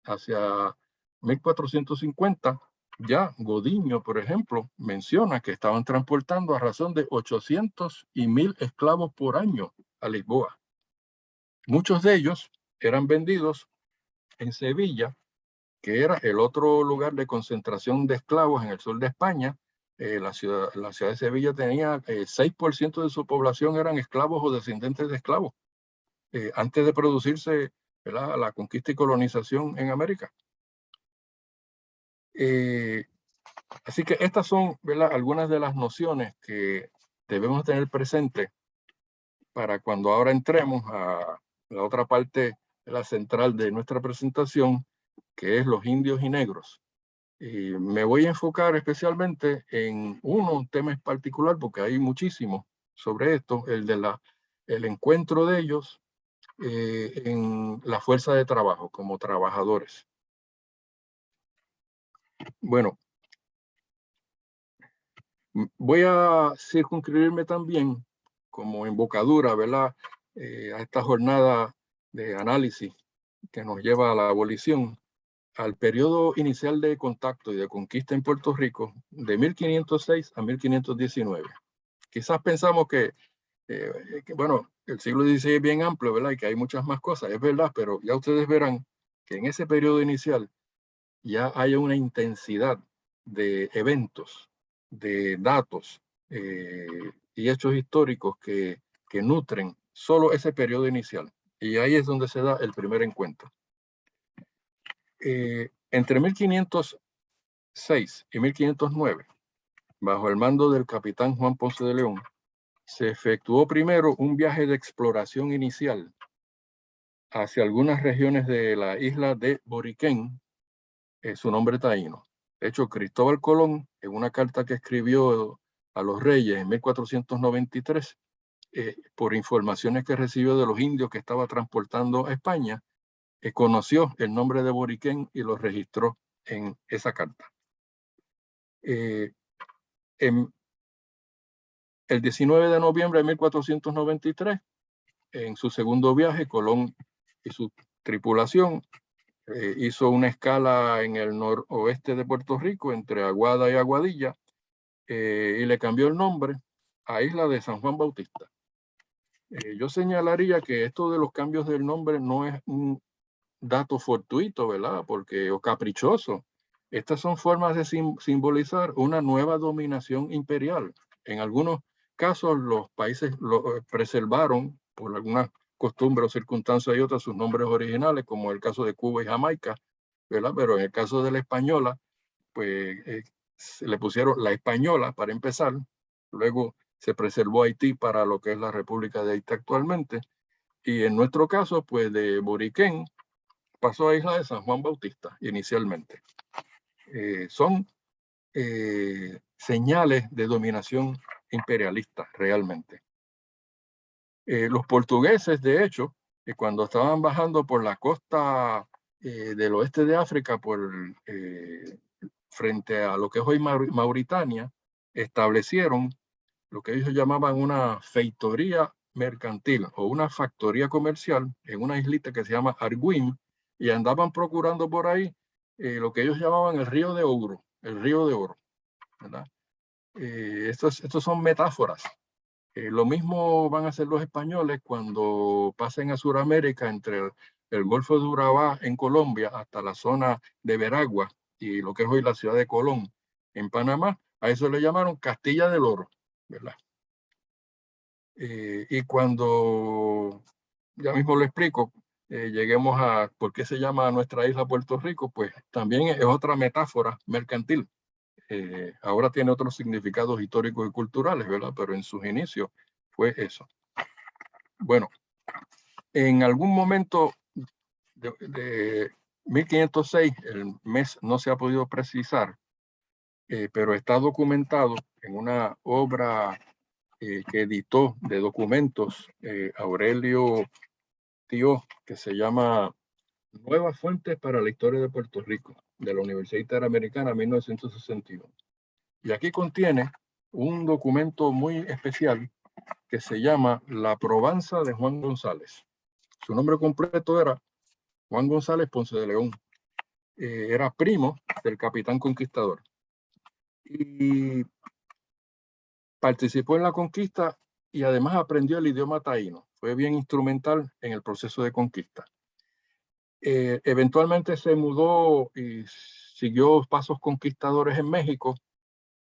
hacia 1450. Ya Godinho, por ejemplo, menciona que estaban transportando a razón de 800 y 1000 esclavos por año a Lisboa. Muchos de ellos eran vendidos en Sevilla, que era el otro lugar de concentración de esclavos en el sur de España. La ciudad de Sevilla tenía 6% de su población eran esclavos o descendientes de esclavos, antes de producirse, ¿verdad?, la conquista y colonización en América. Así que estas son, ¿verdad?, algunas de las nociones que debemos tener presentes para cuando ahora entremos a la otra parte, la central de nuestra presentación, que es los indios y negros. Y me voy a enfocar especialmente en un tema en particular, porque hay muchísimo sobre esto, el encuentro de ellos en la fuerza de trabajo como trabajadores. Bueno, voy a circunscribirme también como embocadura, ¿verdad?, a esta jornada de análisis que nos lleva a la abolición, al periodo inicial de contacto y de conquista en Puerto Rico de 1506 a 1519. Quizás pensamos que bueno, el siglo XVI es bien amplio, ¿verdad?, y que hay muchas más cosas, es verdad, pero ya ustedes verán que en ese periodo inicial ya hay una intensidad de eventos, de datos y hechos históricos que nutren solo ese periodo inicial. Y ahí es donde se da el primer encuentro. Entre 1506 y 1509, bajo el mando del capitán Juan Ponce de León, se efectuó primero un viaje de exploración inicial hacia algunas regiones de la isla de Boriquén, su nombre taíno. De hecho, Cristóbal Colón, en una carta que escribió a los reyes en 1493, por informaciones que recibió de los indios que estaba transportando a España, conoció el nombre de Boriquén y lo registró en esa carta. En el 19 de noviembre de 1493, en su segundo viaje, Colón y su tripulación hizo una escala en el noroeste de Puerto Rico, entre Aguada y Aguadilla, y le cambió el nombre a Isla de San Juan Bautista. Yo señalaría que esto de los cambios del nombre no es un dato fortuito, ¿verdad?, o caprichoso. Estas son formas de simbolizar una nueva dominación imperial. En algunos casos los países preservaron por algunas costumbres o circunstancias y otras sus nombres originales, como el caso de Cuba y Jamaica, ¿verdad? Pero en el caso de la española, pues le pusieron la española para empezar, luego se preservó Haití para lo que es la República de Haití actualmente. Y en nuestro caso, pues de Boriquén pasó a Isla de San Juan Bautista inicialmente. Son señales de dominación imperialista realmente. Los portugueses, de hecho, cuando estaban bajando por la costa del oeste de África, frente a lo que es hoy Mauritania, establecieron lo que ellos llamaban una feitoría mercantil o una factoría comercial en una islita que se llama Arguim, y andaban procurando por ahí lo que ellos llamaban el río de oro, ¿verdad? Estos son metáforas. Lo mismo van a hacer los españoles cuando pasen a Sudamérica, entre el Golfo de Urabá en Colombia hasta la zona de Veragua y lo que es hoy la ciudad de Colón en Panamá. A eso le llamaron Castilla del Oro, ¿verdad? Y cuando, ya mismo lo explico, lleguemos a por qué se llama nuestra isla Puerto Rico, pues también es otra metáfora mercantil. Ahora tiene otros significados históricos y culturales, ¿verdad? Pero en sus inicios fue eso. Bueno, en algún momento de 1506, el mes no se ha podido precisar, pero está documentado en una obra que editó de documentos Aurelio Tío, que se llama Nuevas Fuentes para la Historia de Puerto Rico, de la Universidad Interamericana, 1961. Y aquí contiene un documento muy especial que se llama La Probanza de Juan González. Su nombre completo era Juan González Ponce de León. Era primo del capitán conquistador. Y participó en la conquista y además aprendió el idioma taíno. Fue bien instrumental en el proceso de conquista. Eventualmente se mudó y siguió pasos conquistadores en México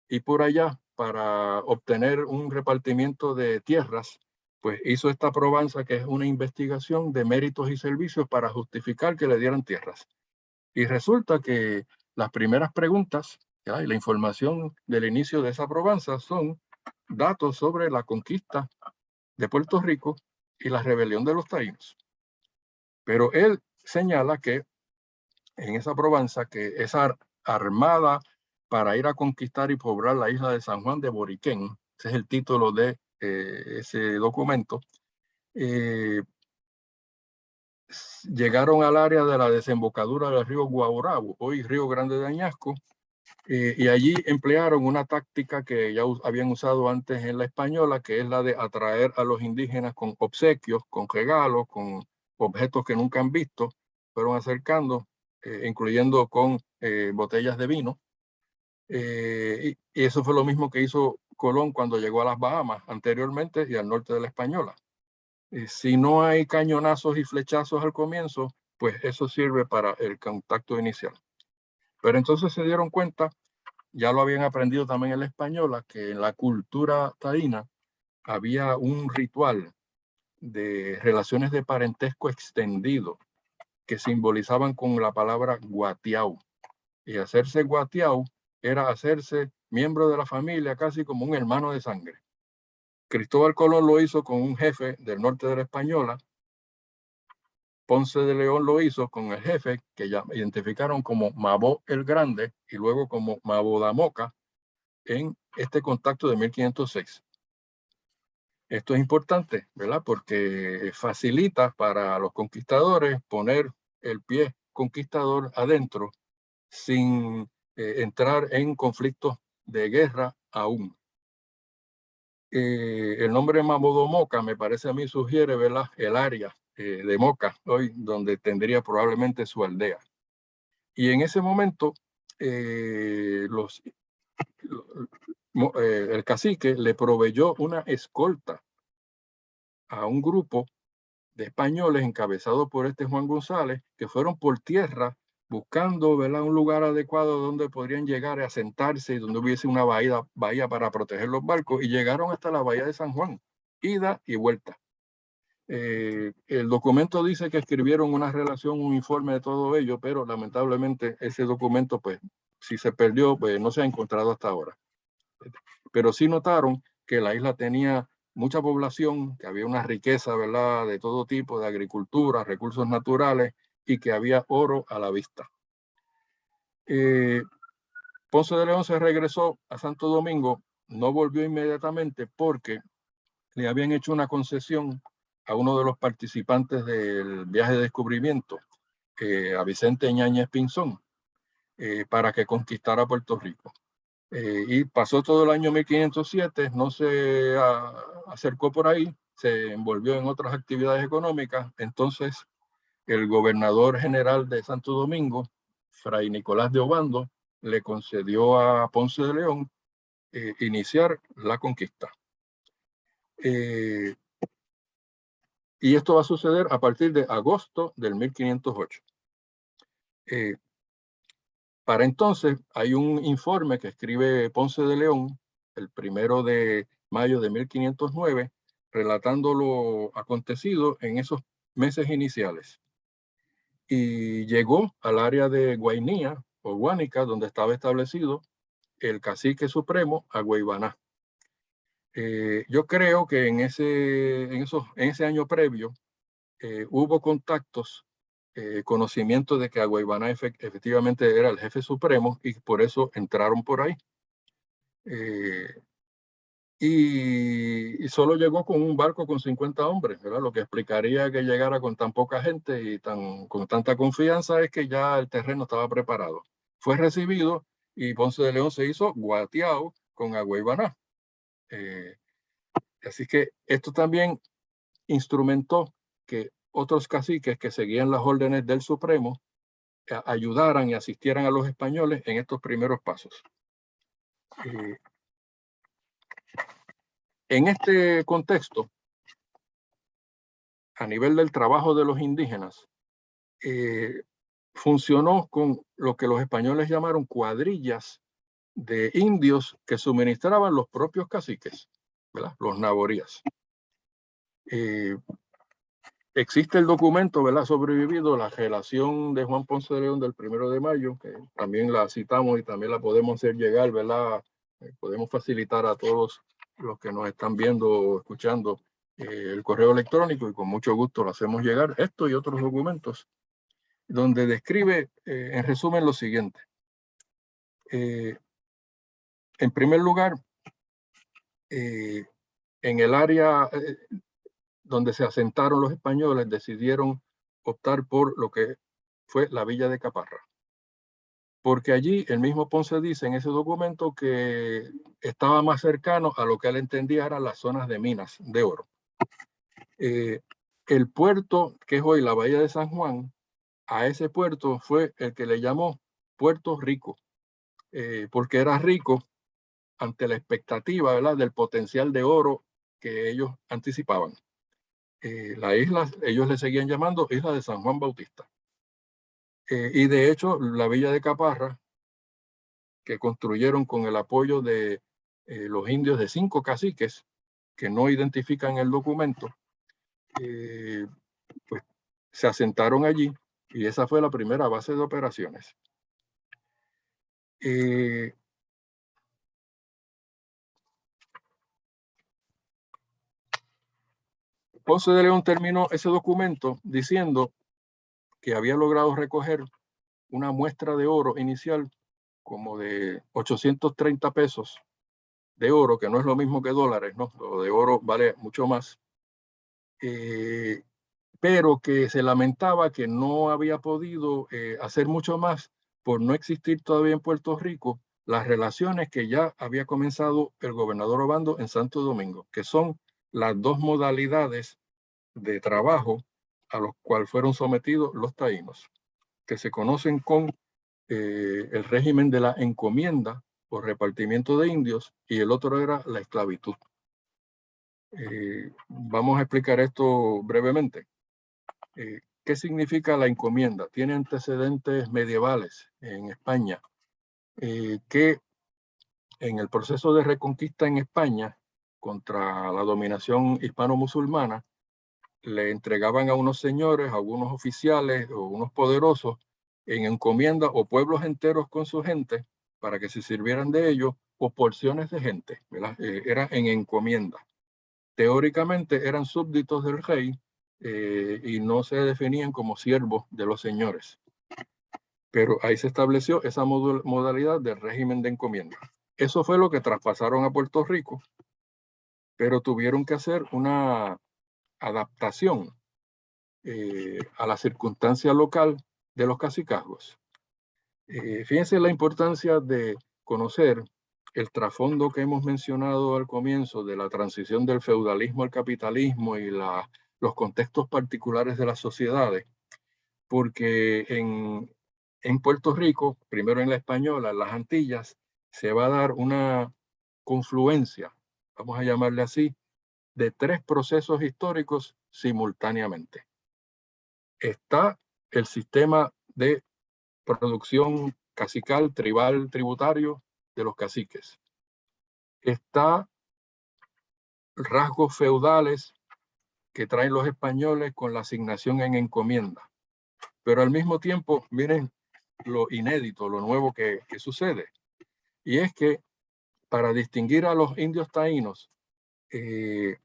y por allá, para obtener un repartimiento de tierras, pues hizo esta probanza, que es una investigación de méritos y servicios para justificar que le dieran tierras. Y resulta que las primeras preguntas, ¿ya?, y la información del inicio de esa probanza son datos sobre la conquista de Puerto Rico y la rebelión de los taínos. Pero él señala que en esa probanza, que esa armada para ir a conquistar y poblar la isla de San Juan de Boriquén, ese es el título de ese documento, llegaron al área de la desembocadura del río Guaurabo, hoy Río Grande de Añasco, y allí emplearon una táctica que ya habían usado antes en la española, que es la de atraer a los indígenas con obsequios, con regalos, con objetos que nunca han visto, fueron acercando, incluyendo con botellas de vino. Y eso fue lo mismo que hizo Colón cuando llegó a las Bahamas anteriormente y al norte de la Española. Si no hay cañonazos y flechazos al comienzo, pues eso sirve para el contacto inicial. Pero entonces se dieron cuenta, ya lo habían aprendido también en la española, que en la cultura taína había un ritual de relaciones de parentesco extendido que simbolizaban con la palabra guatiao. Y hacerse guatiao era hacerse miembro de la familia, casi como un hermano de sangre. Cristóbal Colón lo hizo con un jefe del norte de la Española. Ponce de León lo hizo con el jefe que ya identificaron como Mabó el Grande y luego como Mabó da Moca en este contacto de 1506. Esto es importante, ¿verdad? Porque facilita para los conquistadores poner el pie conquistador adentro sin entrar en conflictos de guerra aún. El nombre Mabó da Moca me parece a mí sugiere, ¿verdad?, el área de Moca, hoy donde tendría probablemente su aldea. Y en ese momento el cacique le proveyó una escolta a un grupo de españoles encabezado por este Juan González, que fueron por tierra buscando, ¿verdad?, un lugar adecuado donde podrían llegar a asentarse y donde hubiese una bahía para proteger los barcos, y llegaron hasta la bahía de San Juan, ida y vuelta. El documento dice que escribieron una relación, un informe de todo ello, pero lamentablemente ese documento, pues, si se perdió, pues no se ha encontrado hasta ahora. Pero sí notaron que la isla tenía mucha población, que había una riqueza, ¿verdad?, de todo tipo, de agricultura, recursos naturales, y que había oro a la vista. Ponce de León se regresó a Santo Domingo, no volvió inmediatamente porque le habían hecho una concesión a uno de los participantes del viaje de descubrimiento, a Vicente Ñañez Pinzón, para que conquistara Puerto Rico. Y pasó todo el año 1507, no se acercó por ahí, se envolvió en otras actividades económicas. Entonces, el gobernador general de Santo Domingo, Fray Nicolás de Obando, le concedió a Ponce de León iniciar la conquista. Y esto va a suceder a partir de agosto del 1508. Para entonces hay un informe que escribe Ponce de León el 1 de mayo de 1509, relatando lo acontecido en esos meses iniciales. Y llegó al área de Guainía o Guánica, donde estaba establecido el cacique supremo Agüeybaná. Yo creo que en ese año previo hubo contactos, conocimiento de que Agüeybaná efectivamente era el jefe supremo y por eso entraron por ahí. Y solo llegó con un barco con 50 hombres, ¿verdad? Lo que explicaría que llegara con tan poca gente y con tanta confianza es que ya el terreno estaba preparado. Fue recibido y Ponce de León se hizo guateado con Agüeybaná. Así que esto también instrumentó que otros caciques que seguían las órdenes del Supremo ayudaran y asistieran a los españoles en estos primeros pasos. En este contexto, a nivel del trabajo de los indígenas, funcionó con lo que los españoles llamaron cuadrillas de indios que suministraban los propios caciques, ¿verdad? Los naborías. Existe el documento, ¿verdad?, sobrevivido, la relación de Juan Ponce de León del 1 de mayo, que también la citamos y también la podemos hacer llegar, ¿verdad? Podemos facilitar a todos los que nos están viendo o escuchando el correo electrónico y con mucho gusto lo hacemos llegar, esto y otros documentos, donde describe en resumen lo siguiente. En primer lugar, en el área donde se asentaron los españoles, decidieron optar por lo que fue la villa de Caparra. Porque allí el mismo Ponce dice en ese documento que estaba más cercano a lo que él entendía eran las zonas de minas de oro. El puerto, que es hoy la bahía de San Juan, a ese puerto fue el que le llamó Puerto Rico, porque era rico ante la expectativa, ¿verdad?, del potencial de oro que ellos anticipaban. La isla, ellos le seguían llamando Isla de San Juan Bautista. Y de hecho, la villa de Caparra, que construyeron con el apoyo de los indios de 5 caciques, que no identifican el documento, pues se asentaron allí y esa fue la primera base de operaciones. Ponce de León terminó ese documento diciendo que había logrado recoger una muestra de oro inicial como de 830 pesos de oro, que no es lo mismo que dólares, ¿no? Lo de oro vale mucho más. Pero que se lamentaba que no había podido hacer mucho más por no existir todavía en Puerto Rico las relaciones que ya había comenzado el gobernador Obando en Santo Domingo, que son las dos modalidades de trabajo a los cuales fueron sometidos los taínos, que se conocen con el régimen de la encomienda o repartimiento de indios, y el otro era la esclavitud. Vamos a explicar esto brevemente. ¿Qué significa la encomienda? Tiene antecedentes medievales en España, que en el proceso de reconquista en España contra la dominación hispano-musulmana, le entregaban a unos señores, a algunos oficiales o unos poderosos en encomienda o pueblos enteros con su gente para que se sirvieran de ellos o porciones de gente, ¿verdad? Era en encomienda. Teóricamente eran súbditos del rey y no se definían como siervos de los señores. Pero ahí se estableció esa modalidad del régimen de encomienda. Eso fue lo que traspasaron a Puerto Rico, pero tuvieron que hacer una adaptación a la circunstancia local de los cacicazgos. Fíjense la importancia de conocer el trasfondo que hemos mencionado al comienzo de la transición del feudalismo al capitalismo y los contextos particulares de las sociedades, porque en Puerto Rico, primero en la Española, en las Antillas, se va a dar una confluencia, vamos a llamarle así, de tres procesos históricos simultáneamente. Está el sistema de producción cacical, tribal, tributario de los caciques. Está rasgos feudales que traen los españoles con la asignación en encomienda. Pero al mismo tiempo, miren lo inédito, lo nuevo que sucede. Y es que para distinguir a los indios taínos de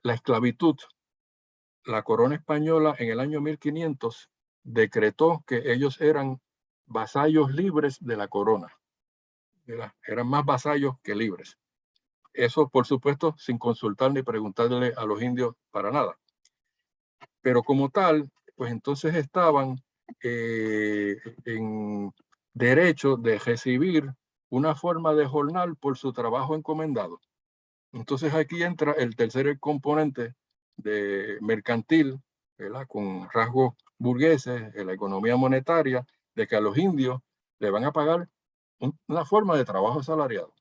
la esclavitud, la corona española en el año 1500 decretó que ellos eran vasallos libres de la corona. Eran más vasallos que libres. Eso, por supuesto, sin consultar ni preguntarle a los indios para nada. Pero como tal, pues entonces estaban en derecho de recibir una forma de jornal por su trabajo encomendado. Entonces aquí entra el tercer componente de mercantil, ¿verdad? Con rasgos burgueses en la economía monetaria, de que a los indios le van a pagar una forma de trabajo asalariado.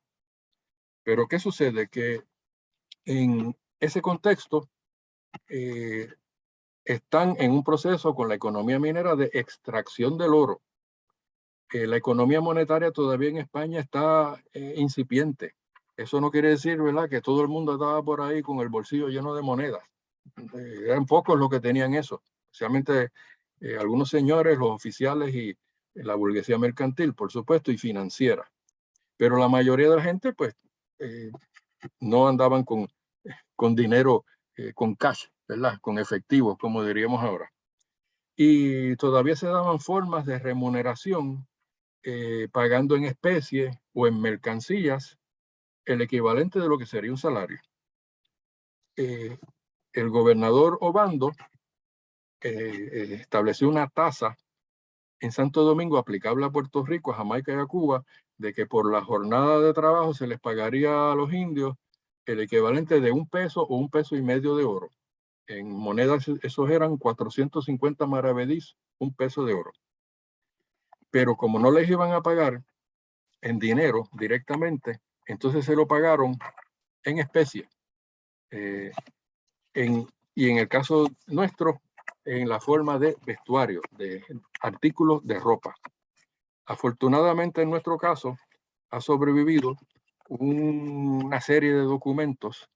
Pero ¿qué sucede? Que en ese contexto están en un proceso con la economía minera de extracción del oro. La economía monetaria todavía en España está incipiente. Eso no quiere decir, ¿verdad?, que todo el mundo estaba por ahí con el bolsillo lleno de monedas. Eran pocos los que tenían eso, especialmente algunos señores, los oficiales y la burguesía mercantil, por supuesto, y financiera. Pero la mayoría de la gente, pues, no andaban con dinero, con cash, ¿verdad?, con efectivo, como diríamos ahora. Y todavía se daban formas de remuneración pagando en especie o en mercancías el equivalente de lo que sería un salario. El gobernador Obando estableció una tasa en Santo Domingo aplicable a Puerto Rico, a Jamaica y a Cuba, de que por la jornada de trabajo se les pagaría a los indios el equivalente de $1 o $1.50 de oro. En monedas, esos eran 450 maravedís, $1 de oro. Pero como no les iban a pagar en dinero directamente, entonces se lo pagaron en especie. Y en el caso nuestro, en la forma de vestuario, de artículos de ropa. Afortunadamente, en nuestro caso, ha sobrevivido una serie de documentos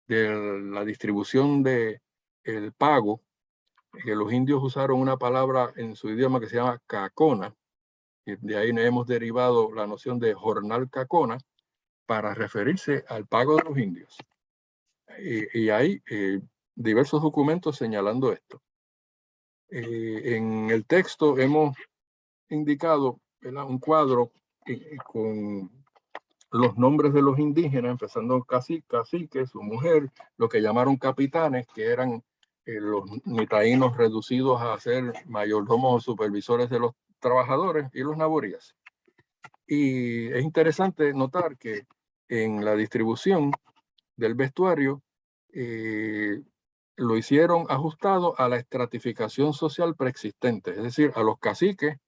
de la distribución del pago, que los indios usaron una palabra en su idioma que se llama cacona, y de ahí hemos derivado la noción de jornal cacona para referirse al pago de los indios. Y hay diversos documentos señalando esto. En el texto hemos indicado, ¿verdad?, un cuadro con los nombres de los indígenas, empezando cacique, su mujer, lo que llamaron capitanes, que eran los mitaínos reducidos a ser mayordomos o supervisores de los trabajadores, y los naboríes. Y es interesante notar que en la distribución del vestuario lo hicieron ajustado a la estratificación social preexistente, es decir, a los caciques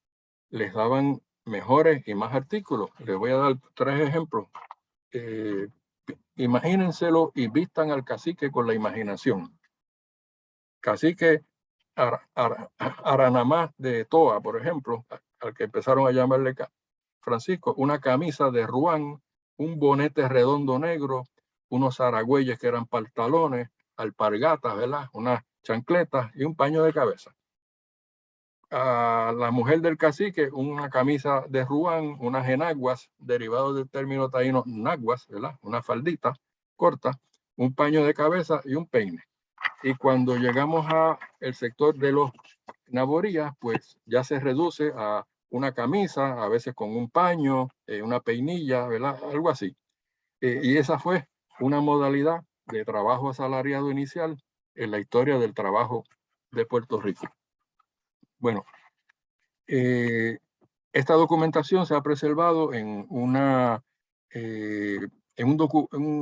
les daban mejores y más artículos. Les voy a dar 3 ejemplos. Imagínenselo y vistan al cacique con la imaginación. Cacique Aranamá de Toa, por ejemplo, al que empezaron a llamarle Francisco, una camisa de ruán, un bonete redondo negro, unos aragüeyes que eran pantalones, alpargatas, ¿verdad?, unas chancletas y un paño de cabeza. a la mujer del cacique una camisa de ruán, unas enaguas, derivado del término taíno naguas, ¿verdad? Una faldita corta, un paño de cabeza y un peine. Y cuando llegamos a el sector de los naborías, pues ya se reduce a una camisa, a veces con un paño, una peinilla, ¿verdad? Algo así. Y esa fue una modalidad de trabajo asalariado inicial en la historia del trabajo de Puerto Rico. Bueno, esta documentación se ha preservado en un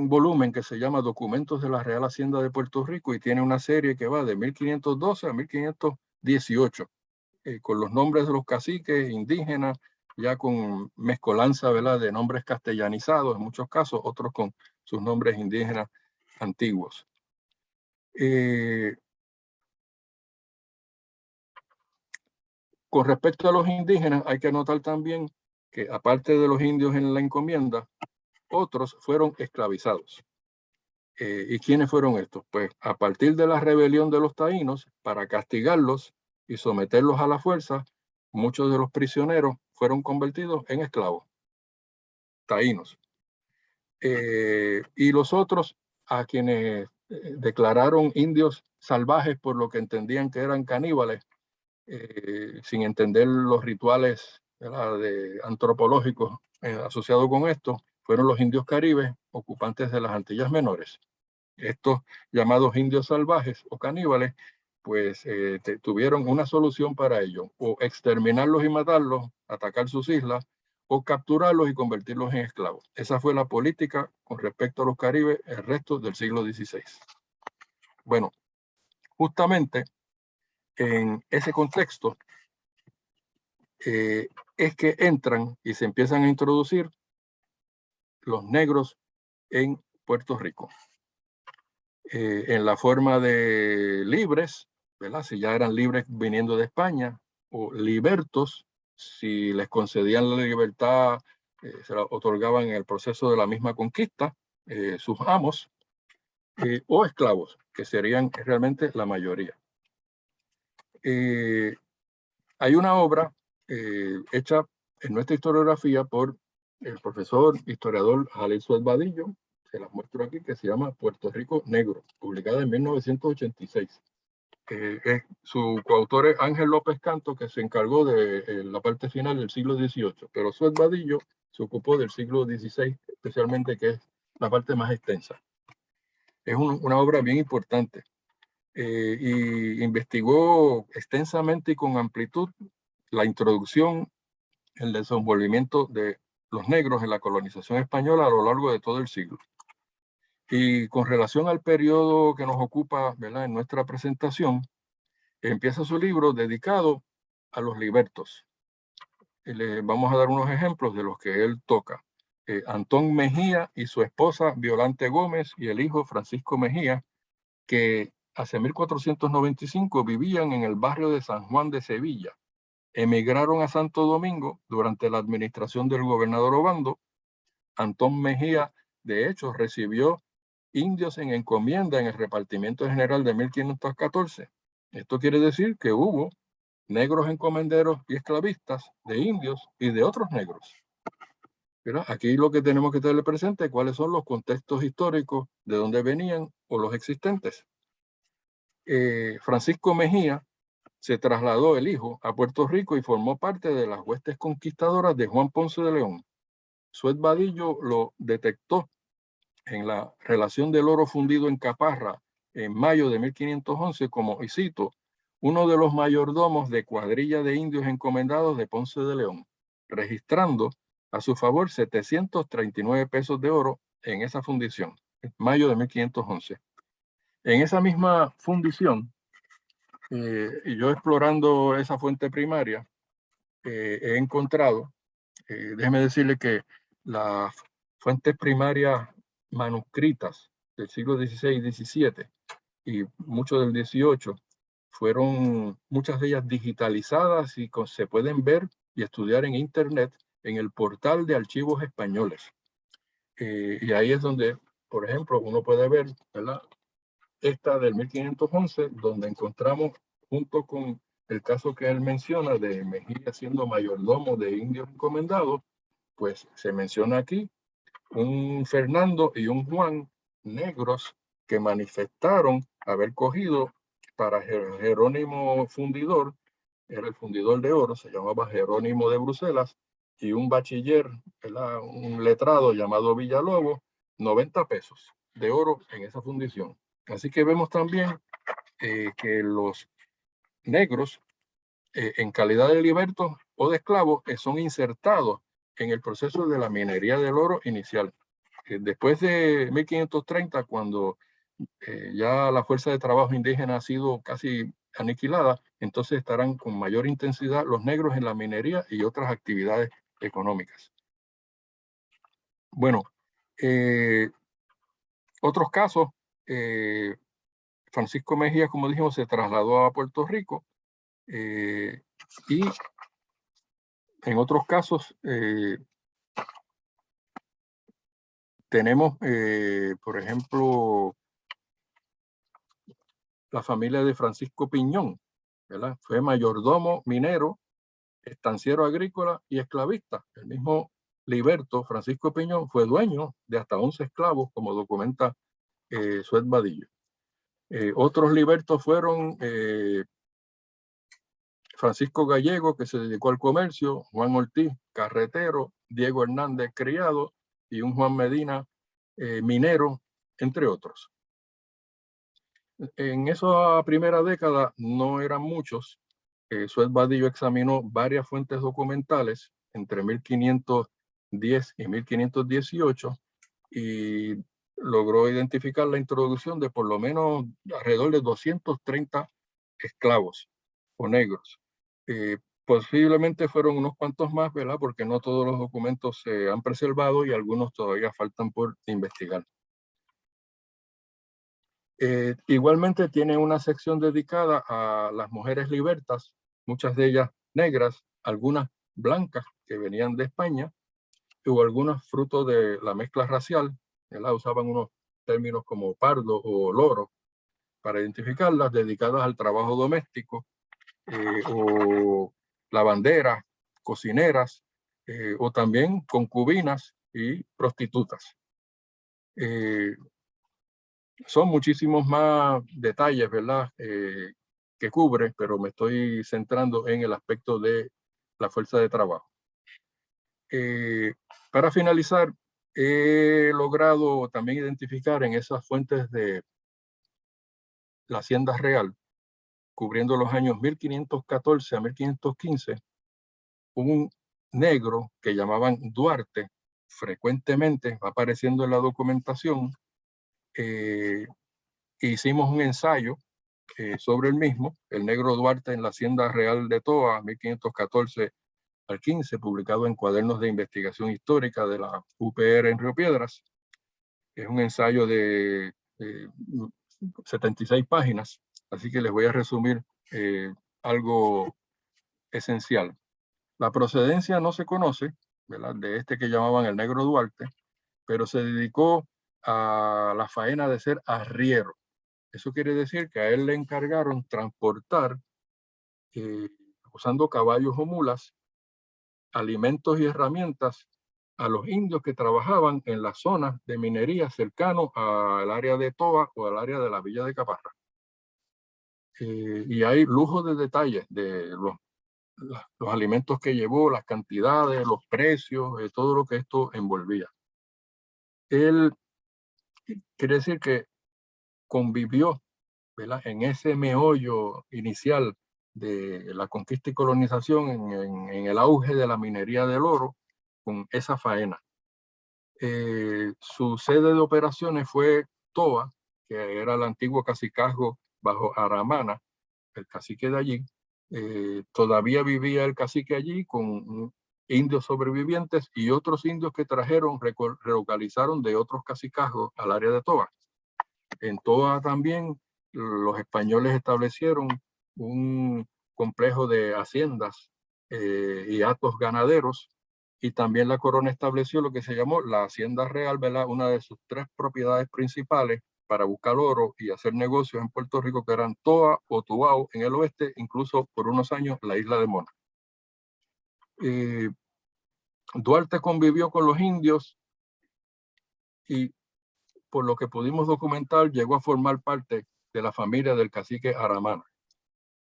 volumen que se llama Documentos de la Real Hacienda de Puerto Rico, y tiene una serie que va de 1512 a 1518, con los nombres de los caciques indígenas, ya con mezcolanza, ¿verdad?, de nombres castellanizados en muchos casos, otros con sus nombres indígenas antiguos. Con respecto a los indígenas, hay que notar también que, aparte de los indios en la encomienda, otros fueron esclavizados. ¿Y quiénes fueron estos? Pues a partir de la rebelión de los taínos, para castigarlos y someterlos a la fuerza, muchos de los prisioneros fueron convertidos en esclavos taínos. Y los otros, a quienes declararon indios salvajes por lo que entendían que eran caníbales, sin entender los rituales, ¿verdad?, antropológicos asociados con esto, fueron los indios caribes, ocupantes de las Antillas Menores. Estos llamados indios salvajes o caníbales, pues tuvieron una solución para ello: o exterminarlos y matarlos, atacar sus islas, o capturarlos y convertirlos en esclavos. Esa fue la política con respecto a los caribes el resto del siglo XVI. Bueno, justamente en ese contexto es que entran y se empiezan a introducir los negros en Puerto Rico, en la forma de libres, ¿verdad?, si ya eran libres viniendo de España, o libertos, si les concedían la libertad, se la otorgaban en el proceso de la misma conquista, sus amos, o esclavos, que serían realmente la mayoría. Hay una obra hecha en nuestra historiografía por el profesor historiador Jalil Suez Vadillo, se las muestro aquí, que se llama Puerto Rico Negro, publicada en 1986. Su coautor es Ángel López Canto, que se encargó de la parte final del siglo XVIII, pero Suez Vadillo se ocupó del siglo XVI, especialmente, que es la parte más extensa. Es una obra bien importante, y investigó extensamente y con amplitud la introducción, el desenvolvimiento de los negros en la colonización española a lo largo de todo el siglo. Y con relación al periodo que nos ocupa, ¿verdad?, en nuestra presentación, empieza su libro dedicado a los libertos. Y le vamos a dar unos ejemplos de los que él toca. Antón Mejía y su esposa Violante Gómez y el hijo Francisco Mejía, que hacia 1495 vivían en el barrio de San Juan de Sevilla. Emigraron a Santo Domingo durante la administración del gobernador Obando. Antón Mejía, de hecho, recibió indios en encomienda en el repartimiento general de 1514. Esto quiere decir que hubo negros encomenderos y esclavistas de indios y de otros negros. Pero aquí lo que tenemos que tener presente es cuáles son los contextos históricos, de dónde venían o los existentes. Francisco Mejía se trasladó, el hijo, a Puerto Rico y formó parte de las huestes conquistadoras de Juan Ponce de León. Suez Vadillo lo detectó en la relación del oro fundido en Caparra en mayo de 1511 como, y cito, uno de los mayordomos de cuadrilla de indios encomendados de Ponce de León, registrando a su favor 739 pesos de oro en esa fundición, en mayo de 1511. En esa misma fundición, y yo explorando esa fuente primaria, he encontrado, déjeme decirle que las fuentes primarias manuscritas del siglo XVI y XVII y mucho del XVIII fueron, muchas de ellas digitalizadas y se pueden ver y estudiar en internet en el portal de archivos españoles. Y ahí es donde, por ejemplo, uno puede ver, ¿verdad?, esta del 1511, donde encontramos, junto con el caso que él menciona de Mejía siendo mayordomo de indios encomendados, pues se menciona aquí un Fernando y un Juan negros que manifestaron haber cogido para Jerónimo Fundidor, era el fundidor de oro, se llamaba Jerónimo de Bruselas, y un bachiller, un letrado llamado Villalobos, 90 pesos de oro en esa fundición. Así que vemos también que los negros, en calidad de libertos o de esclavos, son insertados en el proceso de la minería del oro inicial. Después de 1530, cuando ya la fuerza de trabajo indígena ha sido casi aniquilada, entonces estarán con mayor intensidad los negros en la minería y otras actividades económicas. Bueno, otros casos, Francisco Mejía, como dijimos, se trasladó a Puerto Rico y en otros casos tenemos, por ejemplo, la familia de Francisco Piñón, ¿verdad? Fue mayordomo minero, estanciero agrícola y esclavista. El mismo liberto, Francisco Piñón, fue dueño de hasta 11 esclavos, como documenta Suet Vadillo. Otros libertos fueron Francisco Gallego, que se dedicó al comercio, Juan Ortiz, carretero, Diego Hernández, criado, y un Juan Medina, minero, entre otros. En esa primera década no eran muchos. Suet Vadillo examinó varias fuentes documentales entre 1510 y 1518 y logró identificar la introducción de por lo menos alrededor de 230 esclavos o negros. Posiblemente fueron unos cuantos más, ¿verdad? Porque no todos los documentos se han preservado y algunos todavía faltan por investigar. Igualmente tiene una sección dedicada a las mujeres libertas, muchas de ellas negras, algunas blancas que venían de España, o algunos frutos de la mezcla racial, ¿verdad? Usaban unos términos como pardo o loro para identificarlas, dedicadas al trabajo doméstico, o lavanderas, cocineras, o también concubinas y prostitutas. Son muchísimos más detalles, ¿verdad? Que cubre, pero me estoy centrando en el aspecto de la fuerza de trabajo. Para finalizar, he logrado también identificar en esas fuentes de la Hacienda Real, cubriendo los años 1514 a 1515, un negro que llamaban Duarte, frecuentemente va apareciendo en la documentación. Hicimos un ensayo sobre el mismo, el negro Duarte en la Hacienda Real de Toa, 1514 al 15, publicado en Cuadernos de Investigación Histórica de la UPR en Río Piedras. Es un ensayo de 76 páginas, así que les voy a resumir algo esencial. La procedencia no se conoce, ¿verdad?, de este que llamaban el negro Duarte, pero se dedicó a la faena de ser arriero. Eso quiere decir que a él le encargaron transportar, usando caballos o mulas, alimentos y herramientas a los indios que trabajaban en las zonas de minería cercano al área de Toa o al área de la villa de Caparra. Y hay lujo de detalles de los alimentos que llevó, las cantidades, los precios, todo lo que esto envolvía. Él quiere decir que convivió, ¿verdad?, en ese meollo inicial de la conquista y colonización, en el auge de la minería del oro, con esa faena. Su sede de operaciones fue Toa, que era el antiguo cacicazgo bajo Aramana, el cacique de allí. Todavía vivía el cacique allí con indios sobrevivientes y otros indios que trajeron, relocalizaron de otros cacicazgos al área de Toa. En Toa también los españoles establecieron un complejo de haciendas y hatos ganaderos, y también la corona estableció lo que se llamó la Hacienda Real, ¿verdad?, una de sus 3 propiedades principales para buscar oro y hacer negocios en Puerto Rico, que eran Toa o Tubao en el oeste, incluso por unos años la isla de Mona. Duarte convivió con los indios y, por lo que pudimos documentar, llegó a formar parte de la familia del cacique Aramana.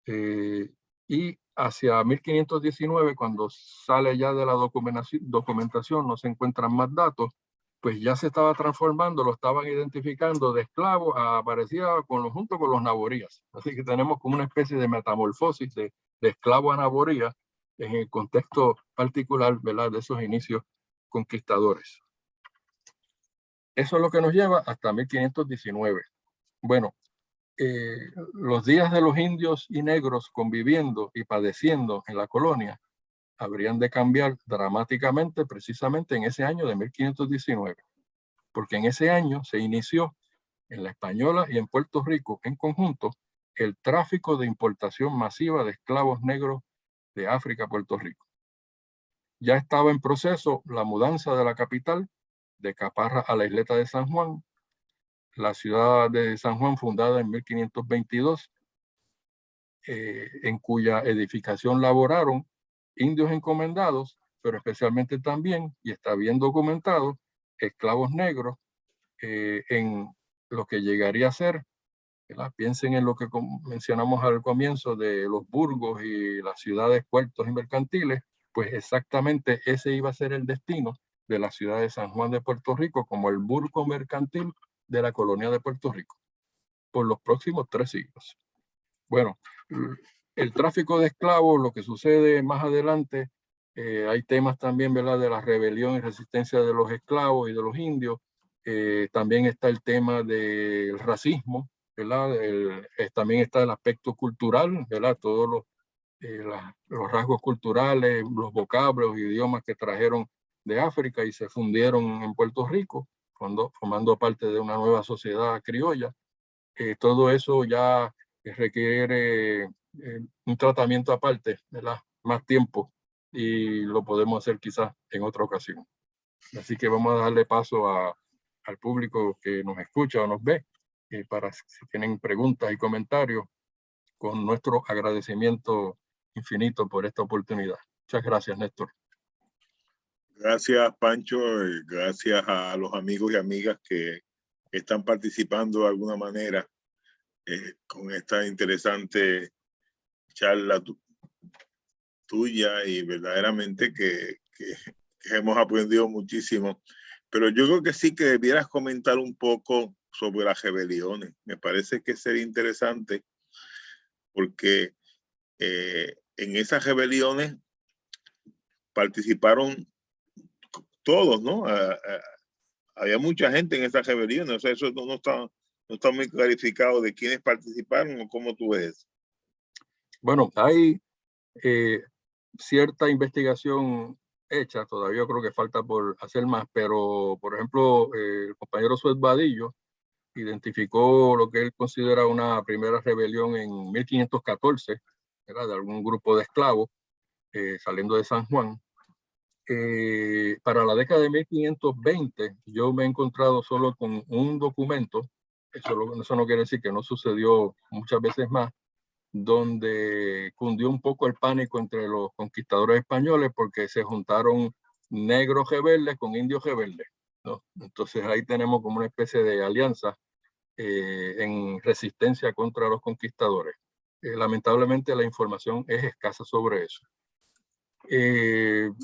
Y hacia 1519, cuando sale ya de la documentación, no se encuentran más datos, pues ya se estaba transformando, lo estaban identificando de esclavos, aparecía junto con los naborías. Así que tenemos como una especie de metamorfosis de esclavo a naboría en el contexto particular, ¿verdad?, de esos inicios conquistadores. Eso es lo que nos lleva hasta 1519. Bueno, los días de los indios y negros conviviendo y padeciendo en la colonia habrían de cambiar dramáticamente precisamente en ese año de 1519, porque en ese año se inició en La Española y en Puerto Rico en conjunto el tráfico de importación masiva de esclavos negros de África a Puerto Rico. Ya estaba en proceso la mudanza de la capital de Caparra a la isleta de San Juan, la ciudad de San Juan fundada en 1522, en cuya edificación laboraron indios encomendados, pero especialmente también, y está bien documentado, esclavos negros en lo que llegaría a ser, ¿verdad? Piensen en lo que mencionamos al comienzo de los burgos y las ciudades, puertos y mercantiles, pues exactamente ese iba a ser el destino de la ciudad de San Juan de Puerto Rico como el burgo mercantil de la colonia de Puerto Rico por los próximos 3 siglos. Bueno, el tráfico de esclavos, lo que sucede más adelante, hay temas también, ¿verdad?, de la rebelión y resistencia de los esclavos y de los indios. También está el tema del racismo, ¿verdad? También está el aspecto cultural, ¿verdad? Todos los rasgos culturales, los vocablos, idiomas que trajeron de África y se fundieron en Puerto Rico, formando parte de una nueva sociedad criolla. Todo eso ya requiere un tratamiento aparte, ¿verdad?, más tiempo, y lo podemos hacer quizás en otra ocasión. Así que vamos a darle paso al público que nos escucha o nos ve, para si tienen preguntas y comentarios, con nuestro agradecimiento infinito por esta oportunidad. Muchas gracias, Néstor. Gracias, Pancho. Gracias a los amigos y amigas que están participando de alguna manera con esta interesante charla tuya, y verdaderamente que hemos aprendido muchísimo. Pero yo creo que sí que debieras comentar un poco sobre las rebeliones. Me parece que sería interesante porque en esas rebeliones participaron todos, ¿no? Había mucha gente en esas rebeliones, o sea, eso no está muy clarificado de quiénes participaron o cómo tú ves. Bueno, hay cierta investigación hecha, todavía creo que falta por hacer más, pero por ejemplo, el compañero Suez Vadillo identificó lo que él considera una primera rebelión en 1514, ¿verdad?, de algún grupo de esclavos saliendo de San Juan. Para la década de 1520, yo me he encontrado solo con un documento, eso no quiere decir que no sucedió muchas veces más, donde cundió un poco el pánico entre los conquistadores españoles porque se juntaron negros rebeldes con indios rebeldes, ¿no? Entonces ahí tenemos como una especie de alianza en resistencia contra los conquistadores. Lamentablemente la información es escasa sobre eso.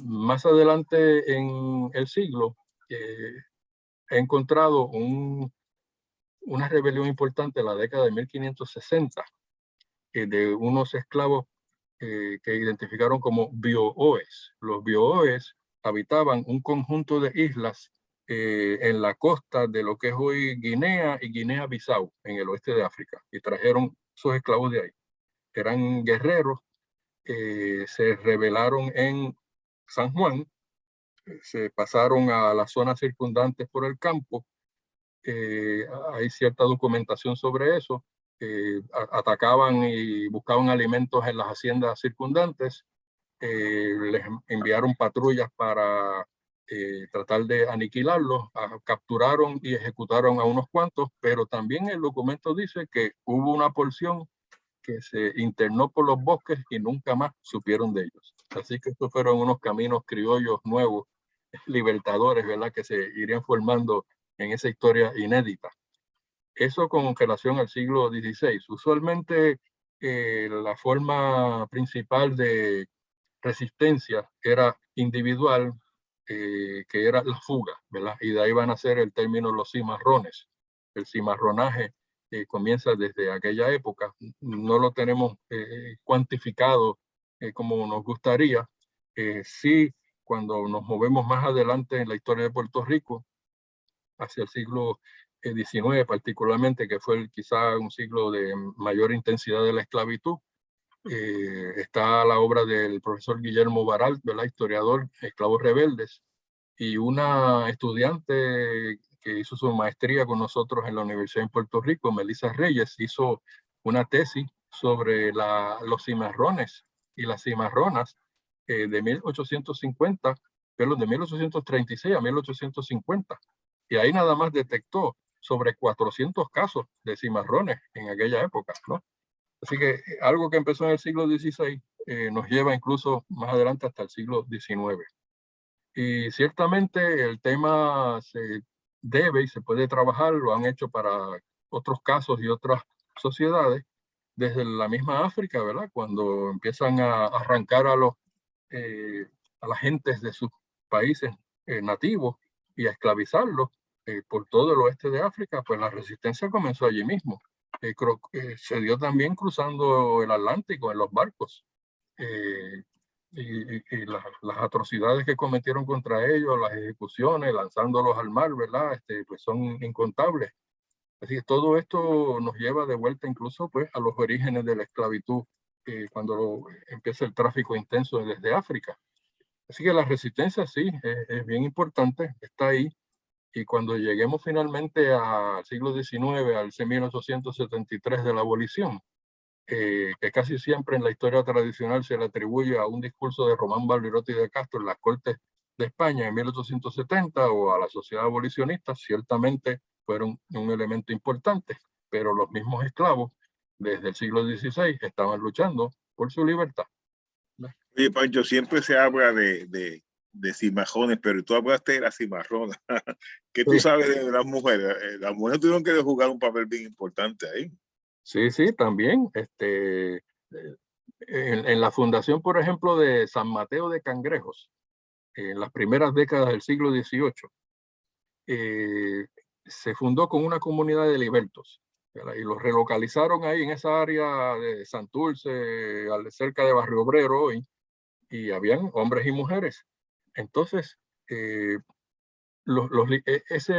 Más adelante en el siglo he encontrado una rebelión importante en la década de 1560 de unos esclavos que identificaron como biooes. Los biooes habitaban un conjunto de islas en la costa de lo que es hoy Guinea y Guinea-Bissau, en el oeste de África, y trajeron esos esclavos de ahí. Eran guerreros, se rebelaron en San Juan, se pasaron a las zonas circundantes por el campo. Hay cierta documentación sobre eso. Atacaban y buscaban alimentos en las haciendas circundantes. Les enviaron patrullas para tratar de aniquilarlos. Capturaron y ejecutaron a unos cuantos, pero también el documento dice que hubo una porción que se internó por los bosques y nunca más supieron de ellos. Así que estos fueron unos caminos criollos nuevos, libertadores, ¿verdad?, que se irían formando en esa historia inédita. Eso con relación al siglo XVI. Usualmente la forma principal de resistencia era individual, que era la fuga, ¿verdad? Y de ahí van a ser el término los cimarrones. El cimarronaje comienza desde aquella época. No lo tenemos cuantificado como nos gustaría. Sí, cuando nos movemos más adelante en la historia de Puerto Rico, hacia el siglo XIX particularmente, que fue quizá un siglo de mayor intensidad de la esclavitud, está la obra del profesor Guillermo Baralt, ¿verdad?, historiador, Esclavos Rebeldes, y una estudiante que hizo su maestría con nosotros en la Universidad en Puerto Rico, Melissa Reyes, hizo una tesis sobre los cimarrones y las cimarronas de 1850, pero de 1836 a 1850. Y ahí nada más detectó sobre 400 casos de cimarrones en aquella época, ¿no? Así que algo que empezó en el siglo XVI nos lleva incluso más adelante hasta el siglo XIX. Y ciertamente el tema se debe y se puede trabajar, lo han hecho para otros casos y otras sociedades, desde la misma África, ¿verdad? Cuando empiezan a arrancar a las gentes de sus países nativos y a esclavizarlos por todo el oeste de África, pues la resistencia comenzó allí mismo. Se dio también cruzando el Atlántico en los barcos. Y las atrocidades que cometieron contra ellos, las ejecuciones, lanzándolos al mar, ¿verdad? Pues son incontables. Así que todo esto nos lleva de vuelta incluso pues, a los orígenes de la esclavitud, cuando empieza el tráfico intenso desde África. Así que la resistencia sí, es bien importante, está ahí. Y cuando lleguemos finalmente al siglo XIX, al 1873 de la abolición, que casi siempre en la historia tradicional se le atribuye a un discurso de Román Valderotti de Castro en las Cortes de España en 1870 o a la sociedad abolicionista, ciertamente fueron un elemento importante, pero los mismos esclavos desde el siglo XVI estaban luchando por su libertad. Oye, Pancho, siempre se habla de cimarrones, pero tú hablaste de las cimarronas. ¿Qué tú sabes de las mujeres? Las mujeres tuvieron que jugar un papel bien importante ahí. Sí, sí, también. En la fundación, por ejemplo, de San Mateo de Cangrejos, en las primeras décadas del siglo XVIII, se fundó con una comunidad de libertos, ¿verdad? Y los relocalizaron ahí en esa área de Santurce, cerca de Barrio Obrero hoy, y habían hombres y mujeres. Entonces, ese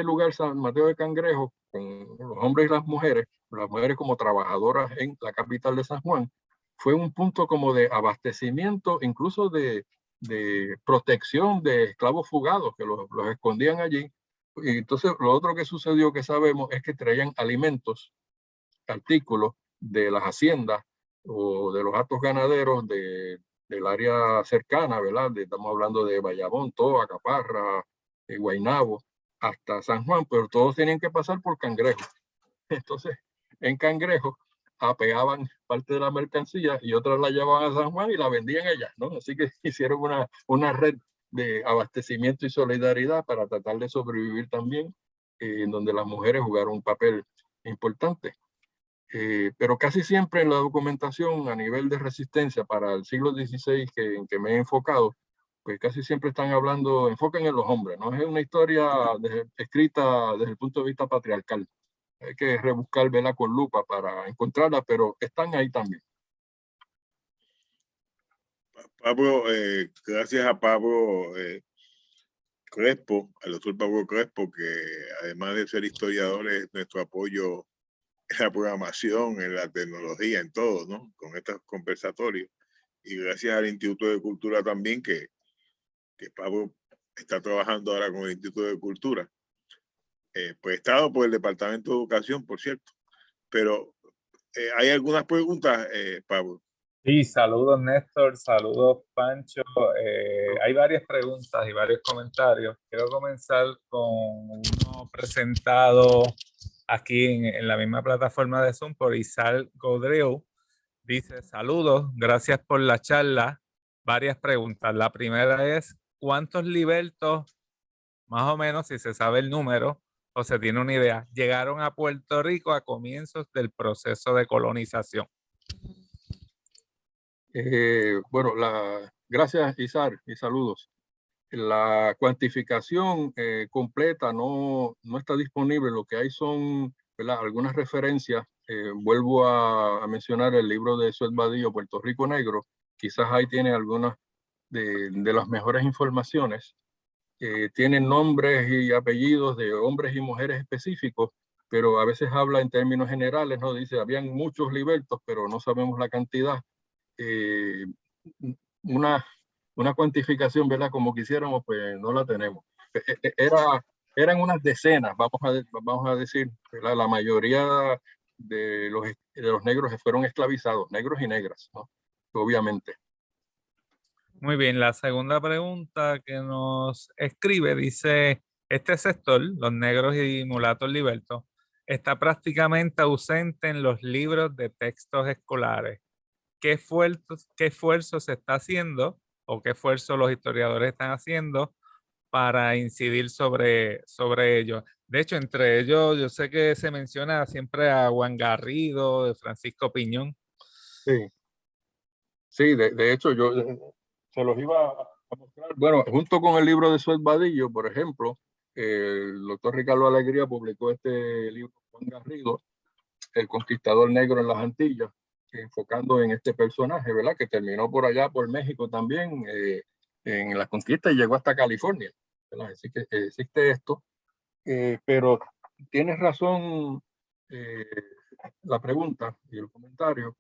lugar, San Mateo de Cangrejo, con los hombres y las mujeres como trabajadoras en la capital de San Juan, fue un punto como de abastecimiento, incluso de protección de esclavos fugados que los escondían allí. Y entonces lo otro que sucedió que sabemos es que traían alimentos, artículos de las haciendas o de los hatos ganaderos del área cercana, ¿verdad? Estamos hablando de Bayamón, Toa, Caparra, Guaynabo, hasta San Juan, pero todos tenían que pasar por Cangrejo. Entonces, en Cangrejo apeaban parte de la mercancía y otras la llevaban a San Juan y la vendían allá, ¿no? Así que hicieron una red de abastecimiento y solidaridad para tratar de sobrevivir también, en donde las mujeres jugaron un papel importante. Pero casi siempre en la documentación a nivel de resistencia para el siglo XVI en que me he enfocado, pues casi siempre están hablando, enfocan en los hombres, no es una historia escrita desde el punto de vista patriarcal. Hay que rebuscar, verla con lupa para encontrarla, pero están ahí también. Pablo, gracias a Pablo Crespo, al doctor Pablo Crespo, que además de ser historiador es nuestro apoyo en la programación, en la tecnología, en todo, ¿no? Con estos conversatorios. Y gracias al Instituto de Cultura también, que Pablo está trabajando ahora con el Instituto de Cultura. Pues estado por el Departamento de Educación, por cierto. Pero hay algunas preguntas, Pablo. Sí, saludos Néstor, saludos Pancho. Hay varias preguntas y varios comentarios. Quiero comenzar con uno presentado aquí en la misma plataforma de Zoom por Isal Godreu. Dice, saludos, gracias por la charla. Varias preguntas. La primera es, ¿cuántos libertos, más o menos, si se sabe el número o se tiene una idea, llegaron a Puerto Rico a comienzos del proceso de colonización? Bueno, gracias Isar y saludos. La cuantificación completa no está disponible. Lo que hay son, ¿verdad?, algunas referencias. Vuelvo a mencionar el libro de Suet Badillo, Puerto Rico Negro. Quizás ahí tiene algunas de las mejores informaciones. Tienen nombres y apellidos de hombres y mujeres específicos, pero a veces habla en términos generales, ¿no? Dice, habían muchos libertos, pero no sabemos la cantidad. Eh, una, una cuantificación, ¿verdad? Como quisiéramos, pues no la tenemos. Eran unas decenas, vamos a decir, ¿verdad? La mayoría de los negros fueron esclavizados, negros y negras, ¿no? Obviamente. Muy bien, la segunda pregunta que nos escribe dice, este sector, los negros y mulatos libertos, está prácticamente ausente en los libros de textos escolares. Qué esfuerzo se está haciendo o qué esfuerzo los historiadores están haciendo para incidir sobre ello? De hecho, entre ellos, yo sé que se menciona siempre a Juan Garrido, de Francisco Piñón. Sí, sí, de hecho yo se los iba a mostrar. Bueno, junto con el libro de Suet Badillo, por ejemplo, el doctor Ricardo Alegría publicó este libro, Juan Garrido, El Conquistador Negro en las Antillas, enfocando en este personaje, ¿verdad? Que terminó por allá, por México también, en la conquista y llegó hasta California, ¿verdad? Así que existe esto. Pero tienes razón eh, la pregunta y el comentario,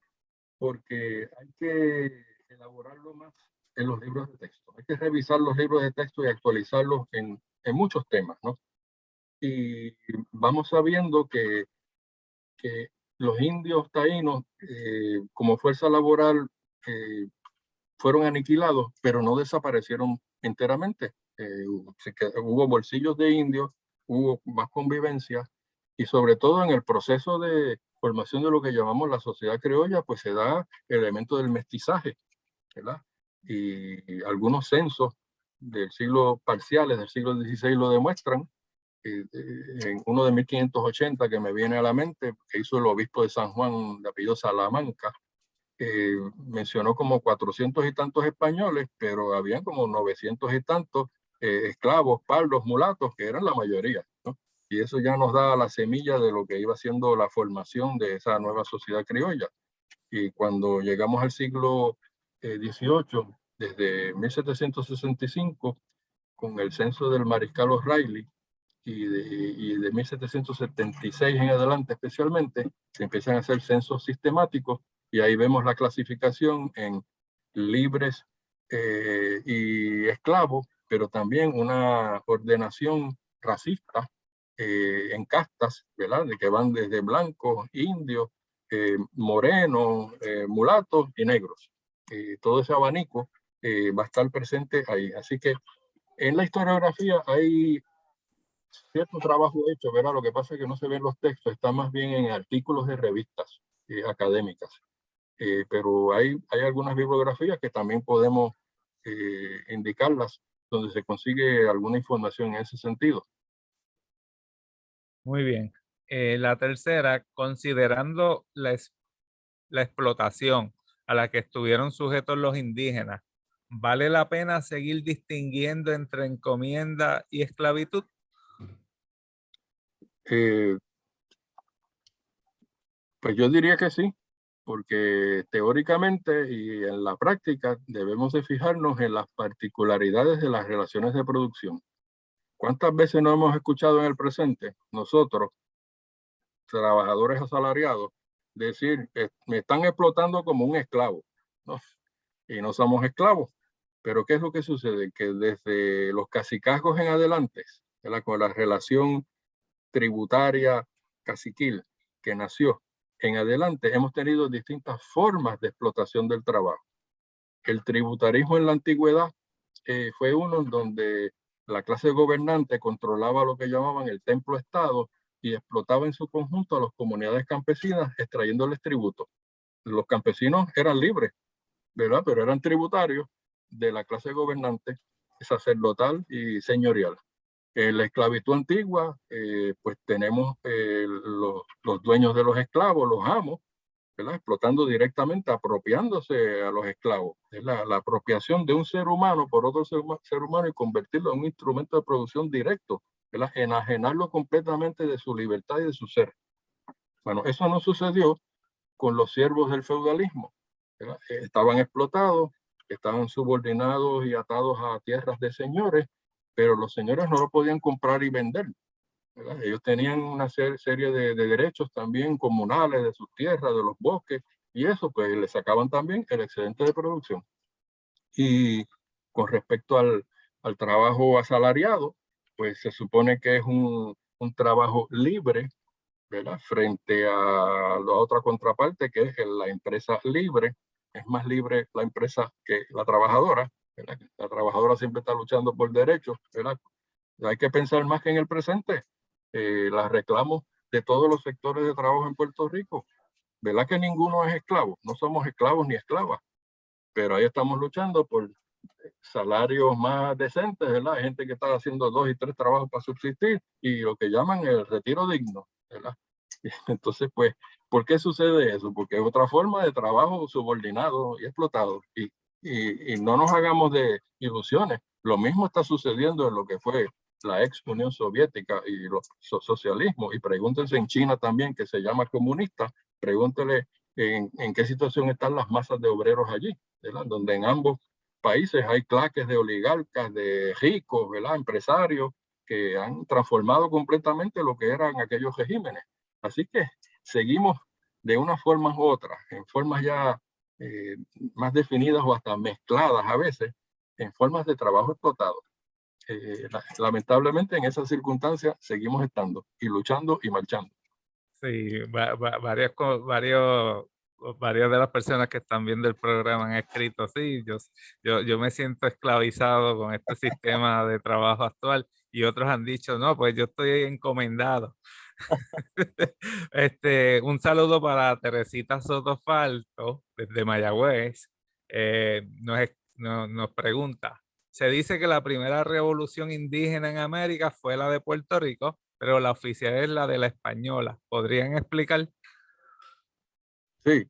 porque hay que elaborarlo más en los libros de texto. Hay que revisar los libros de texto y actualizarlos en muchos temas, ¿no? Y vamos sabiendo que los indios taínos, como fuerza laboral, fueron aniquilados, pero no desaparecieron enteramente. Hubo bolsillos de indios, hubo más convivencia, y sobre todo en el proceso de formación de lo que llamamos la sociedad criolla, pues se da el elemento del mestizaje, ¿verdad? Y algunos censos del siglo parciales del siglo XVI lo demuestran. En uno de 1580 que me viene a la mente, que hizo el obispo de San Juan de apellido Salamanca, mencionó como 400 y tantos españoles, pero habían como 900 y tantos esclavos, pardos, mulatos, que eran la mayoría, ¿no? Y eso ya nos da la semilla de lo que iba siendo la formación de esa nueva sociedad criolla. Y cuando llegamos al siglo XVIII, desde 1765, con el censo del mariscal O'Reilly, y de 1776 en adelante especialmente, se empiezan a hacer censos sistemáticos y ahí vemos la clasificación en libres y esclavos, pero también una ordenación racista en castas, ¿verdad? De que van desde blancos, indios, morenos, mulatos y negros. Todo ese abanico va a estar presente ahí. Así que en la historiografía hay cierto trabajo hecho, ¿verdad? Lo que pasa es que no se ven los textos, está más bien en artículos de revistas académicas. Pero hay algunas bibliografías que también podemos indicarlas, donde se consigue alguna información en ese sentido. Muy bien. La tercera, considerando la explotación a la que estuvieron sujetos los indígenas, ¿vale la pena seguir distinguiendo entre encomienda y esclavitud? Eh, pues yo diría que sí, porque teóricamente y en la práctica debemos de fijarnos en las particularidades de las relaciones de producción. ¿Cuántas veces no hemos escuchado en el presente nosotros, trabajadores asalariados, decir, me están explotando como un esclavo, ¿no? Y no somos esclavos? Pero ¿qué es lo que sucede? Que desde los cacicazgos en adelante, ¿verdad?, con la relación tributaria caciquil que nació en adelante hemos tenido distintas formas de explotación del trabajo. El tributarismo en la antigüedad fue uno en donde la clase gobernante controlaba lo que llamaban el templo-estado y explotaba en su conjunto a las comunidades campesinas extrayéndoles tributos. Los campesinos eran libres, ¿verdad? Pero eran tributarios de la clase gobernante, sacerdotal y señorial. En la esclavitud antigua, pues tenemos los dueños de los esclavos, los amos, ¿verdad? Explotando directamente, apropiándose a los esclavos. Es la apropiación de un ser humano por otro ser humano y convertirlo en un instrumento de producción directo, ¿verdad? Enajenarlo completamente de su libertad y de su ser. Bueno, eso no sucedió con los siervos del feudalismo, ¿verdad? Estaban explotados, estaban subordinados y atados a tierras de señores, pero los señores no lo podían comprar y vender, ¿verdad? Ellos tenían una serie de derechos también comunales de sus tierras, de los bosques, y eso pues le sacaban también el excedente de producción. Y con respecto al trabajo asalariado, pues se supone que es un trabajo libre, ¿verdad? Frente a la otra contraparte, que es la empresa libre. Es más libre la empresa que la trabajadora, ¿verdad? La trabajadora siempre está luchando por derechos, ¿verdad? Hay que pensar más que en el presente. Las reclamos de todos los sectores de trabajo en Puerto Rico. ¿Verdad que ninguno es esclavo? No somos esclavos ni esclavas, pero ahí estamos luchando por salarios más decentes, ¿verdad? Hay gente que está haciendo 2 y 3 trabajos para subsistir y lo que llaman el retiro digno, ¿verdad? Entonces, pues, ¿por qué sucede eso? Porque es otra forma de trabajo subordinado y explotado. Y no nos hagamos de ilusiones. Lo mismo está sucediendo en lo que fue la ex Unión Soviética y los socialismos. Y pregúntense en China también, que se llama comunista, pregúntenle en qué situación están las masas de obreros allí, ¿verdad? Donde en ambos países hay claques de oligarcas, de ricos, ¿verdad? Empresarios que han transformado completamente lo que eran aquellos regímenes. Así que seguimos de una forma u otra, en formas ya más definidas o hasta mezcladas a veces, en formas de trabajo explotado. Lamentablemente en esas circunstancias seguimos estando y luchando y marchando. Sí, varias de las personas que están viendo el programa han escrito, sí, yo me siento esclavizado con este sistema de trabajo actual, y otros han dicho, no, pues yo estoy encomendado. Un saludo para Teresita Sotofalto desde Mayagüez. Nos pregunta, se dice que la primera revolución indígena en América fue la de Puerto Rico, pero la oficial es la de la española. ¿Podrían explicar? Sí,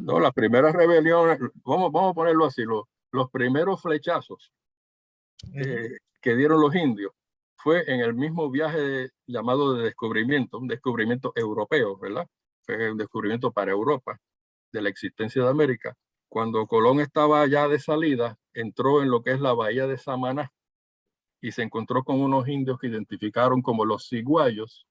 no, las primeras rebeliones, vamos a ponerlo así, los primeros flechazos que dieron los indios fue en el mismo viaje llamado de descubrimiento, un descubrimiento europeo, ¿verdad? Fue un descubrimiento para Europa de la existencia de América. Cuando Colón estaba ya de salida, entró en lo que es la bahía de Samaná y se encontró con unos indios que identificaron como los ciguayos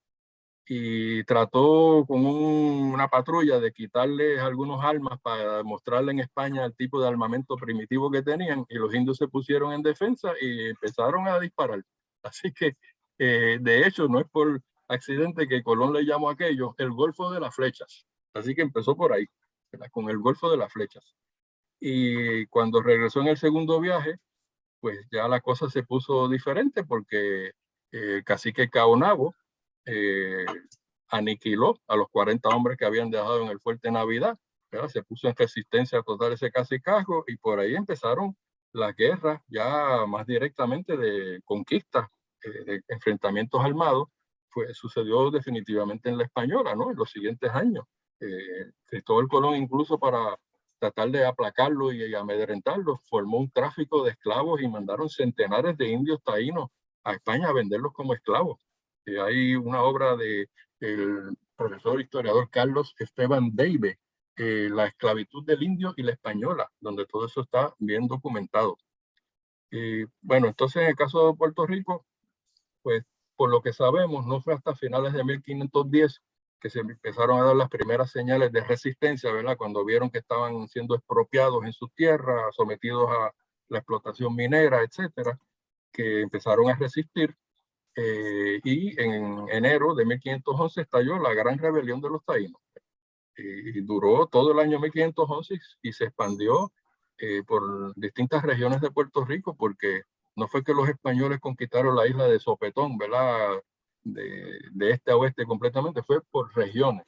y trató con una patrulla de quitarles algunos armas para mostrarle en España el tipo de armamento primitivo que tenían, y los indios se pusieron en defensa y empezaron a disparar. Así que, de hecho, no es por accidente que Colón le llamó a aquello el Golfo de las Flechas. Así que empezó por ahí, ¿verdad? Con el Golfo de las Flechas. Y cuando regresó en el segundo viaje, pues ya la cosa se puso diferente porque Cacique Caonabo aniquiló a los 40 hombres que habían dejado en el Fuerte Navidad, ¿verdad? Se puso en resistencia total ese cacicazgo y por ahí empezaron las guerras ya más directamente de conquista, de enfrentamientos armados. Sucedió definitivamente en la Española, ¿no? En los siguientes años. Cristóbal Colón, incluso para tratar de aplacarlo y amedrentarlo, formó un tráfico de esclavos y mandaron centenares de indios taínos a España a venderlos como esclavos. Hay una obra del profesor historiador Carlos Esteban Deive, La esclavitud del indio y la española, donde todo eso está bien documentado. Bueno, entonces en el caso de Puerto Rico, pues por lo que sabemos, no fue hasta finales de 1510 que se empezaron a dar las primeras señales de resistencia, ¿verdad? Cuando vieron que estaban siendo expropiados en sus tierras, sometidos a la explotación minera, etcétera, que empezaron a resistir. y en enero de 1511 estalló la Gran Rebelión de los Taínos. Y duró todo el año 1511 y se expandió por distintas regiones de Puerto Rico, porque no fue que los españoles conquistaron la isla de sopetón, ¿verdad? De este a oeste completamente, fue por regiones.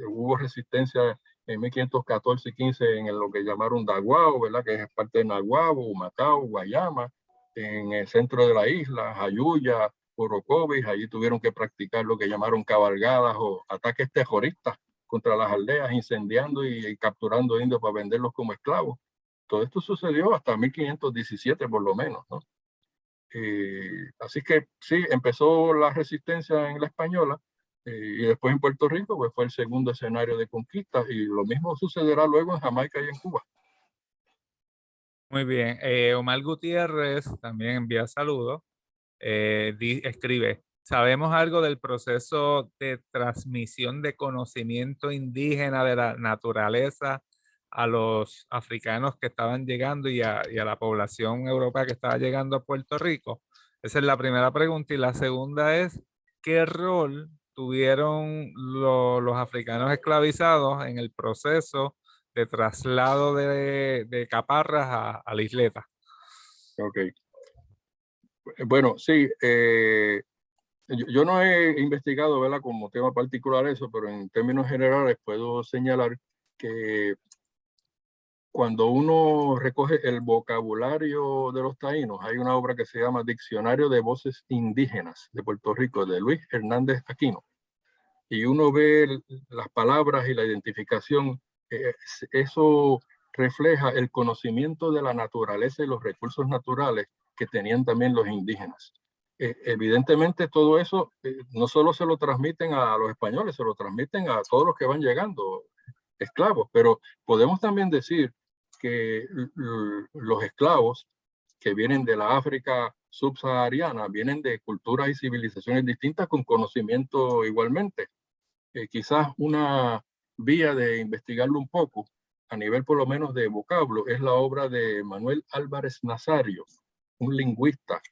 Hubo resistencia en 1514 y 15 en lo que llamaron Daguao, ¿verdad? Que es parte de Naguabo, Humacao, Guayama, en el centro de la isla, Jayuya, Orocovis. Allí tuvieron que practicar lo que llamaron cabalgadas o ataques terroristas contra las aldeas, incendiando y capturando indios para venderlos como esclavos. Todo esto sucedió hasta 1517 por lo menos, ¿no? Así que sí, empezó la resistencia en la española, y después en Puerto Rico pues fue el segundo escenario de conquista, y lo mismo sucederá luego en Jamaica y en Cuba. Muy bien. Omar Gutiérrez también envía saludos. Escribe, ¿sabemos algo del proceso de transmisión de conocimiento indígena de la naturaleza a los africanos que estaban llegando y a la población europea que estaba llegando a Puerto Rico? Esa es la primera pregunta. Y la segunda es, ¿qué rol tuvieron los africanos esclavizados en el proceso de traslado de caparras a la isleta? Ok. Bueno, sí, yo no he investigado, ¿verdad?, como tema particular eso, pero en términos generales puedo señalar que cuando uno recoge el vocabulario de los taínos, hay una obra que se llama Diccionario de Voces Indígenas de Puerto Rico, de Luis Hernández Aquino, y uno ve las palabras y la identificación. Eso refleja el conocimiento de la naturaleza y los recursos naturales que tenían también los indígenas. Evidentemente todo eso no solo se lo transmiten a los españoles, se lo transmiten a todos los que van llegando, esclavos, pero podemos también decir que los esclavos que vienen de la África subsahariana vienen de culturas y civilizaciones distintas con conocimiento igualmente. Quizás una vía de investigarlo un poco, a nivel por lo menos de vocablo, es la obra de Manuel Álvarez Nazario, un lingüista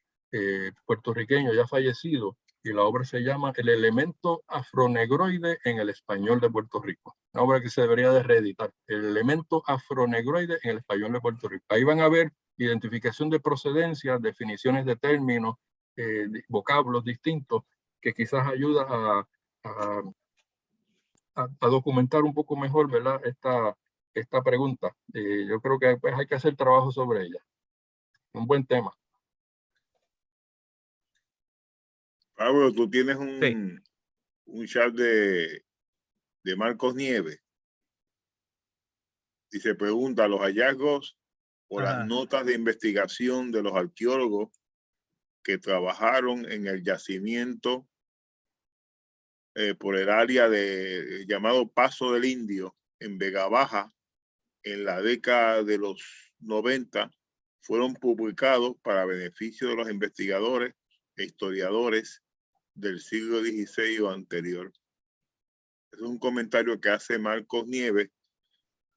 puertorriqueño ya fallecido, y la obra se llama El elemento afronegroide en el español de Puerto Rico. Una obra que se debería de reeditar. El elemento afronegroide en el español de Puerto Rico. Ahí van a ver identificación de procedencia, definiciones de términos, vocablos distintos, que quizás ayuda a documentar un poco mejor, ¿verdad?, esta pregunta. Yo creo que pues, hay que hacer trabajo sobre ella. Un buen tema. Pablo, tú tienes Sí. un chat de Marcos Nieves y se pregunta los hallazgos o las notas de investigación de los arqueólogos que trabajaron en el yacimiento por el área llamado Paso del Indio en Vega Baja en la década de los 90 fueron publicados para beneficio de los investigadores e historiadores del siglo XVI o anterior. Es un comentario que hace Marcos Nieves,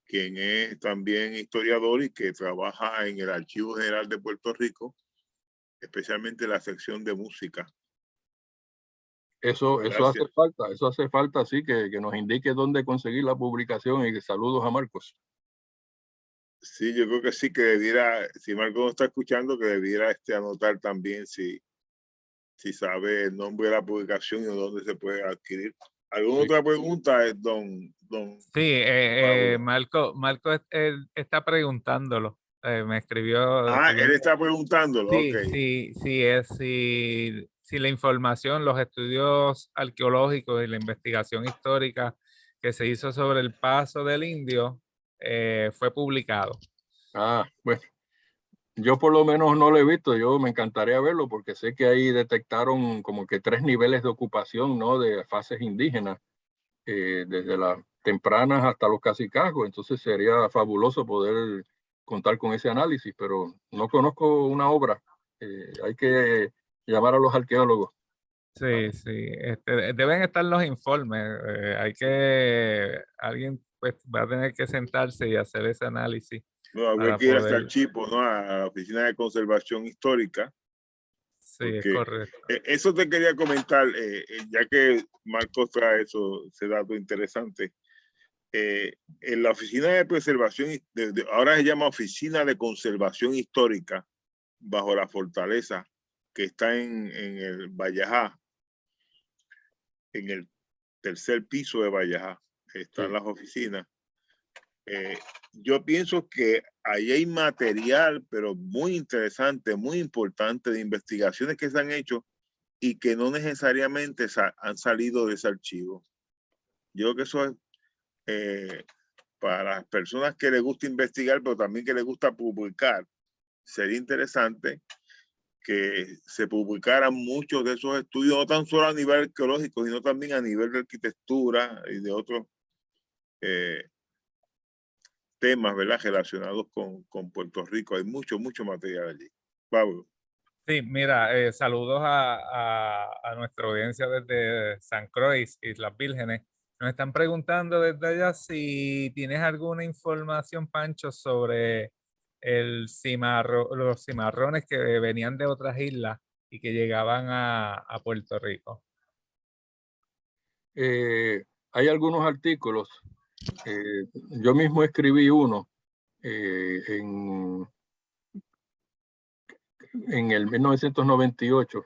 quien es también historiador y que trabaja en el Archivo General de Puerto Rico, especialmente en la sección de música. Eso hace falta, sí, que nos indique dónde conseguir la publicación, y saludos a Marcos. Sí, yo creo que sí, que debiera, si Marcos no está escuchando, que debiera anotar también si sabe el nombre de la publicación y dónde se puede adquirir. ¿Alguna otra pregunta, don? Sí, Marco él está preguntándolo. Me escribió. Él está preguntándolo. Sí, Okay. si la información, los estudios arqueológicos y la investigación histórica que se hizo sobre el paso del indio fue publicado. Bueno, yo por lo menos no lo he visto. Yo me encantaría verlo, porque sé que ahí detectaron como que 3 niveles de ocupación, ¿no?, de fases indígenas, desde las tempranas hasta los cacicazgos. Entonces sería fabuloso poder contar con ese análisis, pero no conozco una obra. Hay que llamar a los arqueólogos. Sí, deben estar los informes. Alguien pues va a tener que sentarse y hacer ese análisis. No, hay que ir hasta el Chipo, ¿no?, a la Oficina de Conservación Histórica. Sí, es correcto. Eso te quería comentar, ya que Marcos trae ese dato interesante. En la Oficina de Preservación, ahora se llama Oficina de Conservación Histórica, bajo la fortaleza, que está en el Vallajá, en el tercer piso de Vallajá, están las oficinas. Yo pienso que ahí hay material, pero muy interesante, muy importante, de investigaciones que se han hecho y que no necesariamente han salido de ese archivo. Yo creo que eso es para las personas que les gusta investigar, pero también que les gusta publicar. Sería interesante que se publicaran muchos de esos estudios, no tan solo a nivel arqueológico, sino también a nivel de arquitectura y de otros temas, ¿verdad?, relacionados con Puerto Rico. Hay mucho material allí. Pablo. Sí, mira, saludos a nuestra audiencia desde San Croix, Islas Vírgenes. Nos están preguntando desde allá si tienes alguna información, Pancho, sobre los cimarrones que venían de otras islas y que llegaban a Puerto Rico. Hay algunos artículos. Yo mismo escribí uno en el 1998.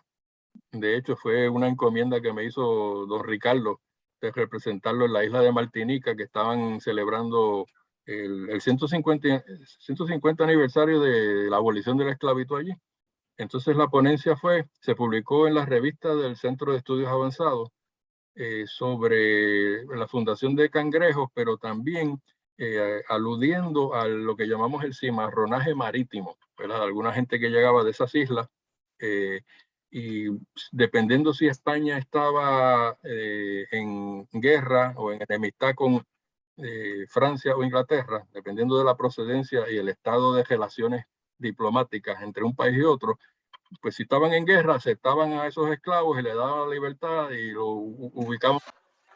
De hecho, fue una encomienda que me hizo don Ricardo de representarlo en la isla de Martinica, que estaban celebrando el 150 aniversario de la abolición de la esclavitud allí. Entonces la ponencia se publicó en la revista del Centro de Estudios Avanzados sobre la fundación de cangrejos, pero también aludiendo a lo que llamamos el cimarronaje marítimo, ¿verdad? Alguna gente que llegaba de esas islas y dependiendo si España estaba en guerra o en enemistad con Francia o Inglaterra, dependiendo de la procedencia y el estado de relaciones diplomáticas entre un país y otro, pues si estaban en guerra, aceptaban a esos esclavos y le daban la libertad y lo ubicaban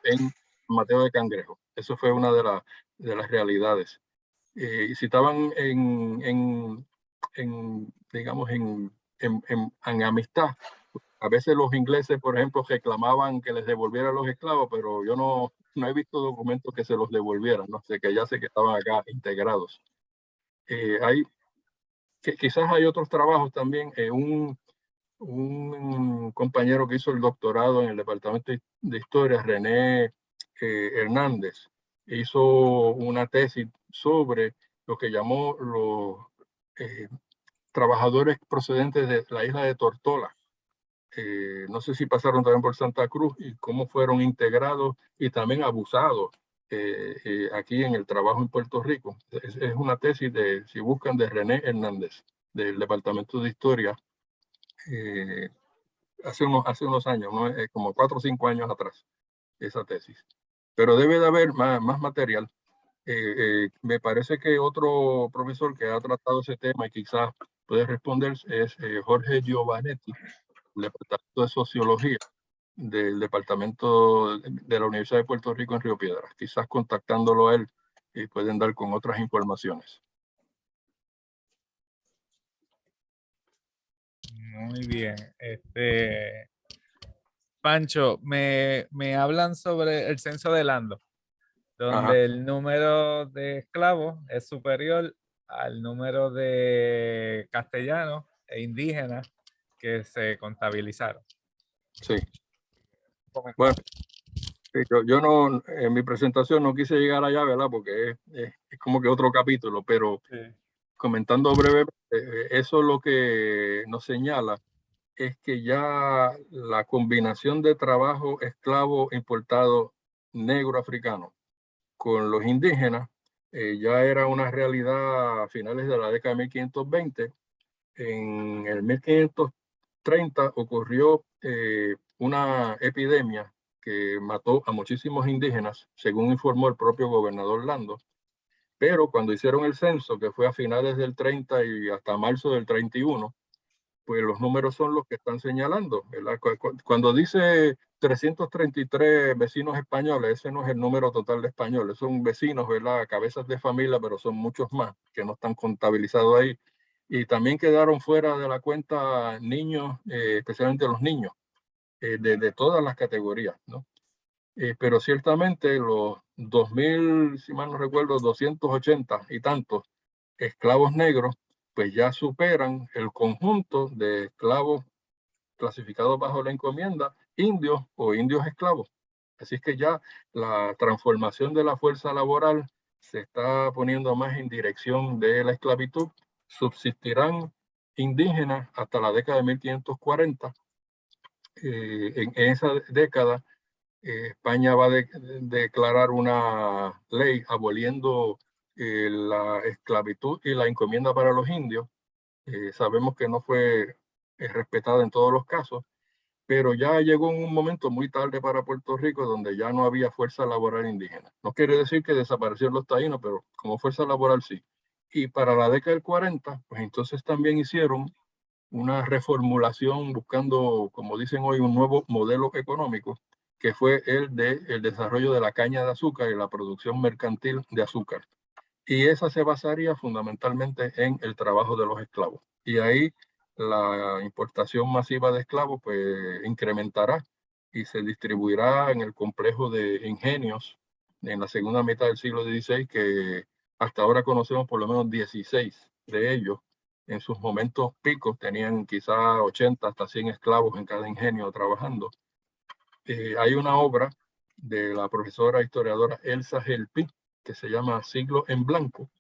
en Mateo de Cangrejo. Eso fue una de las realidades. Y si estaban digamos, en amistad, a veces los ingleses, por ejemplo, reclamaban que les devolvieran los esclavos, pero yo no he visto documentos que se los devolvieran, no sé, que ya sé que estaban acá integrados. Quizás hay otros trabajos también. Un compañero que hizo el doctorado en el Departamento de Historia, René Hernández, hizo una tesis sobre lo que llamó los trabajadores procedentes de la isla de Tortola. No sé si pasaron también por Santa Cruz y cómo fueron integrados y también abusados aquí en el trabajo en Puerto Rico. Es una tesis si buscan, de René Hernández, del Departamento de Historia, hace unos años, ¿no? Como 4 o 5 años atrás, esa tesis. Pero debe de haber más material. Me parece que otro profesor que ha tratado ese tema y quizás puede responder es Jorge Giovanetti, del Departamento de Sociología del Departamento de la Universidad de Puerto Rico en Río Piedras. Quizás contactándolo a él pueden dar con otras informaciones. Muy bien. Pancho, me hablan sobre el censo de Lando, donde el número de esclavos es superior al número de castellanos e indígenas que se contabilizaron. Sí. Bueno, yo no, en mi presentación no quise llegar allá, ¿verdad? Porque es como que otro capítulo, pero sí, comentando brevemente, eso lo que nos señala es que ya la combinación de trabajo esclavo importado negro africano con los indígenas ya era una realidad a finales de la década de 1520. En el 1530 ocurrió una epidemia que mató a muchísimos indígenas, según informó el propio gobernador Lando. Pero cuando hicieron el censo, que fue a finales del 30 y hasta marzo del 31, pues los números son los que están señalando, ¿verdad? Cuando dice 333 vecinos españoles, ese no es el número total de españoles, son vecinos, ¿verdad? Cabezas de familia, pero son muchos más que no están contabilizados ahí. Y también quedaron fuera de la cuenta niños, especialmente los niños, de todas las categorías, ¿no? Pero ciertamente los 2.000, si mal no recuerdo, 280 y tantos esclavos negros, pues ya superan el conjunto de esclavos clasificados bajo la encomienda, indios o indios esclavos. Así es que ya la transformación de la fuerza laboral se está poniendo más en dirección de la esclavitud. Subsistirán indígenas hasta la década de 1540. En esa década, España va a declarar una ley aboliendo la esclavitud y la encomienda para los indios. Sabemos que no fue respetada en todos los casos, pero ya llegó un momento muy tarde para Puerto Rico donde ya no había fuerza laboral indígena. No quiere decir que desaparecieron los taínos, pero como fuerza laboral sí. Y para la década del 40, pues entonces también hicieron una reformulación buscando, como dicen hoy, un nuevo modelo económico, que fue el desarrollo de la caña de azúcar y la producción mercantil de azúcar. Y esa se basaría fundamentalmente en el trabajo de los esclavos. Y ahí la importación masiva de esclavos pues incrementará y se distribuirá en el complejo de ingenios en la segunda mitad del siglo XVI, que hasta ahora conocemos por lo menos 16 de ellos. En sus momentos picos tenían quizá 80 hasta 100 esclavos en cada ingenio trabajando. Hay una obra de la profesora historiadora Elsa Gelpi que se llama Siglo en Blanco.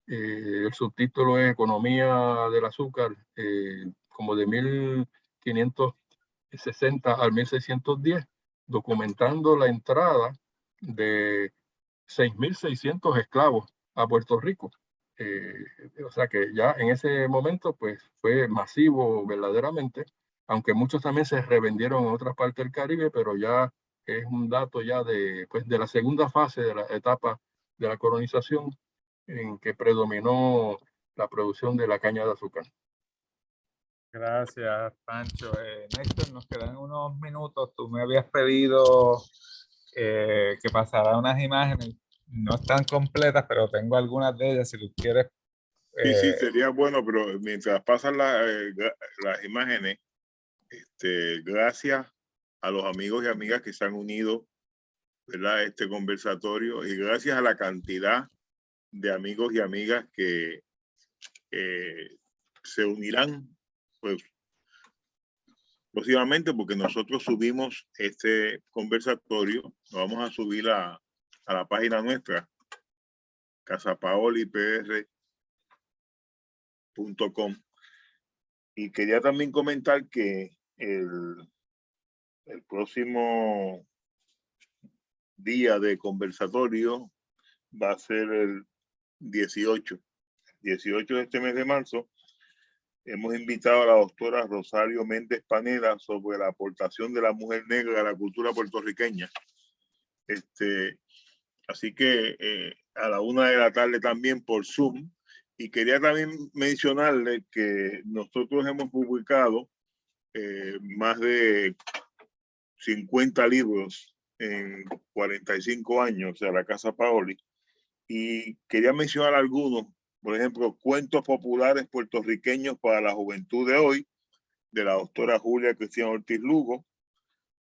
El subtítulo es Economía del Azúcar, como de 1560 al 1610, documentando la entrada de 6.600 esclavos a Puerto Rico. O sea que ya en ese momento pues fue masivo verdaderamente, aunque muchos también se revendieron en otras partes del Caribe, pero ya es un dato ya pues, de la segunda fase de la etapa de la colonización en que predominó la producción de la caña de azúcar. Gracias, Pancho. Néstor, nos quedan unos minutos. Tú me habías pedido que pasara unas imágenes. No están completas, pero tengo algunas de ellas. Si tú quieres. Sí, sería bueno, pero mientras pasan las imágenes, gracias a los amigos y amigas que se han unido, ¿verdad?, a este conversatorio, y gracias a la cantidad de amigos y amigas que se unirán pues próximamente, porque nosotros subimos este conversatorio, lo vamos a subir a la página nuestra, casapaolipr.com. Y quería también comentar que el próximo día de conversatorio va a ser el 18 de este mes de marzo. Hemos invitado a la doctora Rosario Méndez Paneda sobre la aportación de la mujer negra a la cultura puertorriqueña. Así que a la 1 de la tarde también por Zoom. Y quería también mencionarle que nosotros hemos publicado más de 50 libros en 45 años, o sea, la Casa Paoli. Y quería mencionar algunos, por ejemplo, Cuentos populares puertorriqueños para la juventud de hoy, de la doctora Julia Cristina Ortiz Lugo.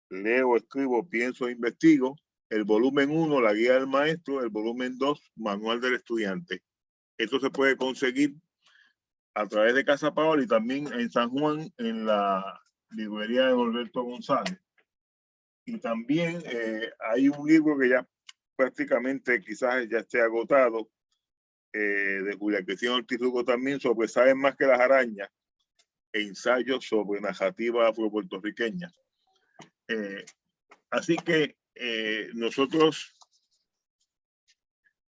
Leo, escribo, pienso, investigo. El volumen 1, La guía del maestro. El volumen 2, Manual del estudiante. Esto se puede conseguir a través de Casa Paoli y también en San Juan, en la librería de Norberto González. Y también hay un libro que ya prácticamente quizás ya esté agotado, de Julia Cristina Ortiz Lugo también, sobre Saben más que las arañas, e ensayos sobre narrativa afropuertorriqueña. Así que nosotros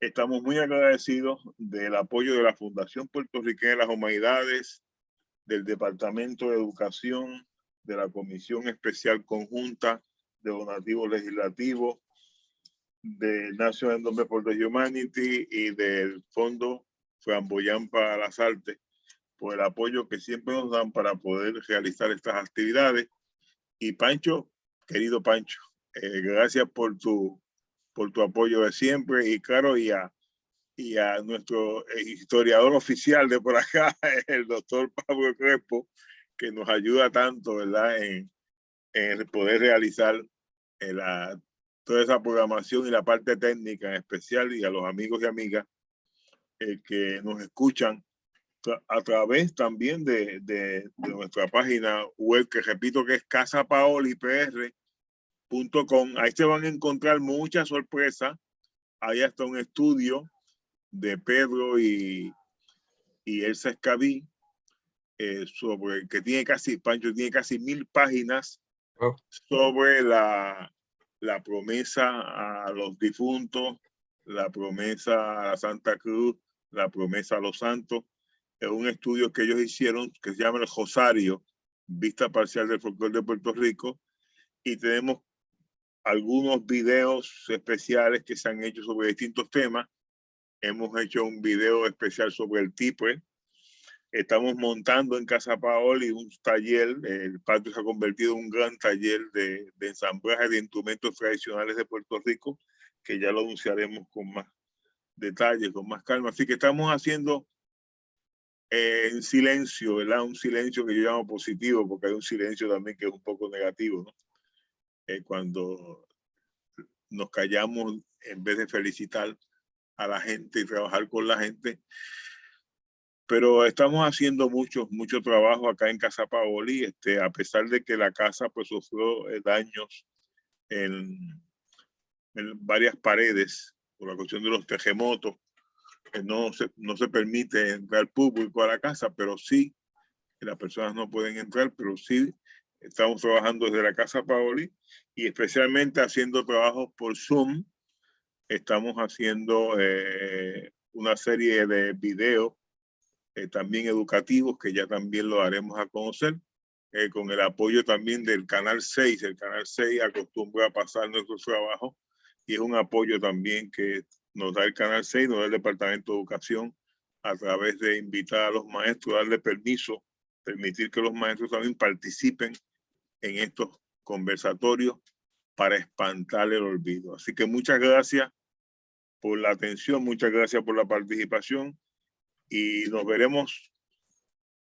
estamos muy agradecidos del apoyo de la Fundación Puertorriqueña de las Humanidades, del Departamento de Educación, de la Comisión Especial Conjunta de Donativos Legislativos, del National Endowment for the Humanity y del Fondo Flamboyant para las Artes, por el apoyo que siempre nos dan para poder realizar estas actividades. Y Pancho, querido Pancho, gracias por tu apoyo de siempre, y claro, y a y a nuestro historiador oficial de por acá, el doctor Pablo Crespo, que nos ayuda tanto, ¿verdad?, en poder realizar toda esa programación y la parte técnica en especial, y a los amigos y amigas que nos escuchan a través también de nuestra página web, que repito que es casapaolipr.com. Ahí se van a encontrar muchas sorpresas. Hay hasta un estudio de Pedro y Elsa Escabí sobre que tiene casi, Pancho, tiene casi 1000 páginas sobre la promesa a los difuntos, la promesa a la Santa Cruz, la promesa a los santos. Es un estudio que ellos hicieron que se llama el Rosario, vista parcial del folclore de Puerto Rico, y tenemos algunos videos especiales que se han hecho sobre distintos temas. Hemos hecho un video especial sobre el tipre. Estamos montando en Casa Paoli un taller. El patio se ha convertido en un gran taller de ensamblaje de instrumentos tradicionales de Puerto Rico, que ya lo anunciaremos con más detalle, con más calma. Así que estamos haciendo en silencio, ¿verdad? Un silencio que yo llamo positivo, porque hay un silencio también que es un poco negativo, ¿no? Cuando nos callamos en vez de felicitar a la gente y trabajar con la gente. Pero estamos haciendo mucho trabajo acá en Casa Paoli, a pesar de que la casa pues sufrió daños en varias paredes por la cuestión de los terremotos. No se permite entrar público a la casa, pero sí, las personas no pueden entrar, pero sí estamos trabajando desde la Casa Paoli y especialmente haciendo trabajos por Zoom. Estamos haciendo una serie de videos también educativos que ya también lo daremos a conocer, con el apoyo también del Canal 6. El Canal 6 acostumbra a pasar nuestro trabajo y es un apoyo también que nos da el Canal 6, nos da el Departamento de Educación, a través de invitar a los maestros, darle permiso, permitir que los maestros también participen en estos conversatorios para espantar el olvido. Así que muchas gracias por la atención, muchas gracias por la participación y nos veremos,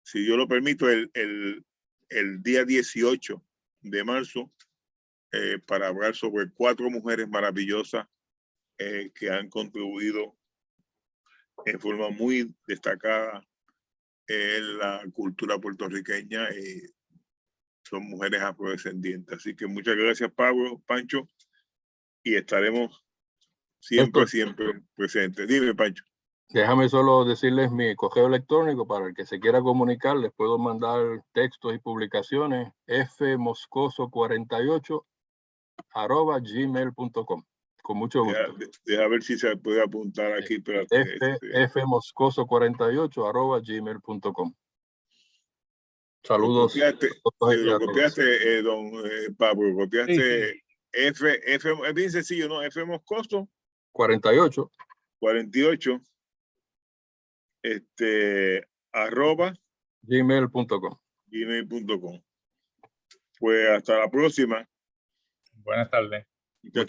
si Dios lo permite, el día 18 de marzo para hablar sobre 4 mujeres maravillosas que han contribuido en forma muy destacada en la cultura puertorriqueña. Son mujeres afrodescendientes. Así que muchas gracias, Pablo, Pancho, y estaremos siempre presentes. Dime, Pancho. Déjame solo decirles mi correo electrónico para el que se quiera comunicar. Les puedo mandar textos y publicaciones. fmoscoso48@gmail.com. Con mucho gusto. Deja ver si se puede apuntar aquí. fmoscoso48@gmail.com. Saludos. Lo copiaste, don Pablo. Copiaste. Sí. Es bien sencillo, ¿no? F Moscoso 48. @gmail.com. Pues hasta la próxima. Buenas tardes.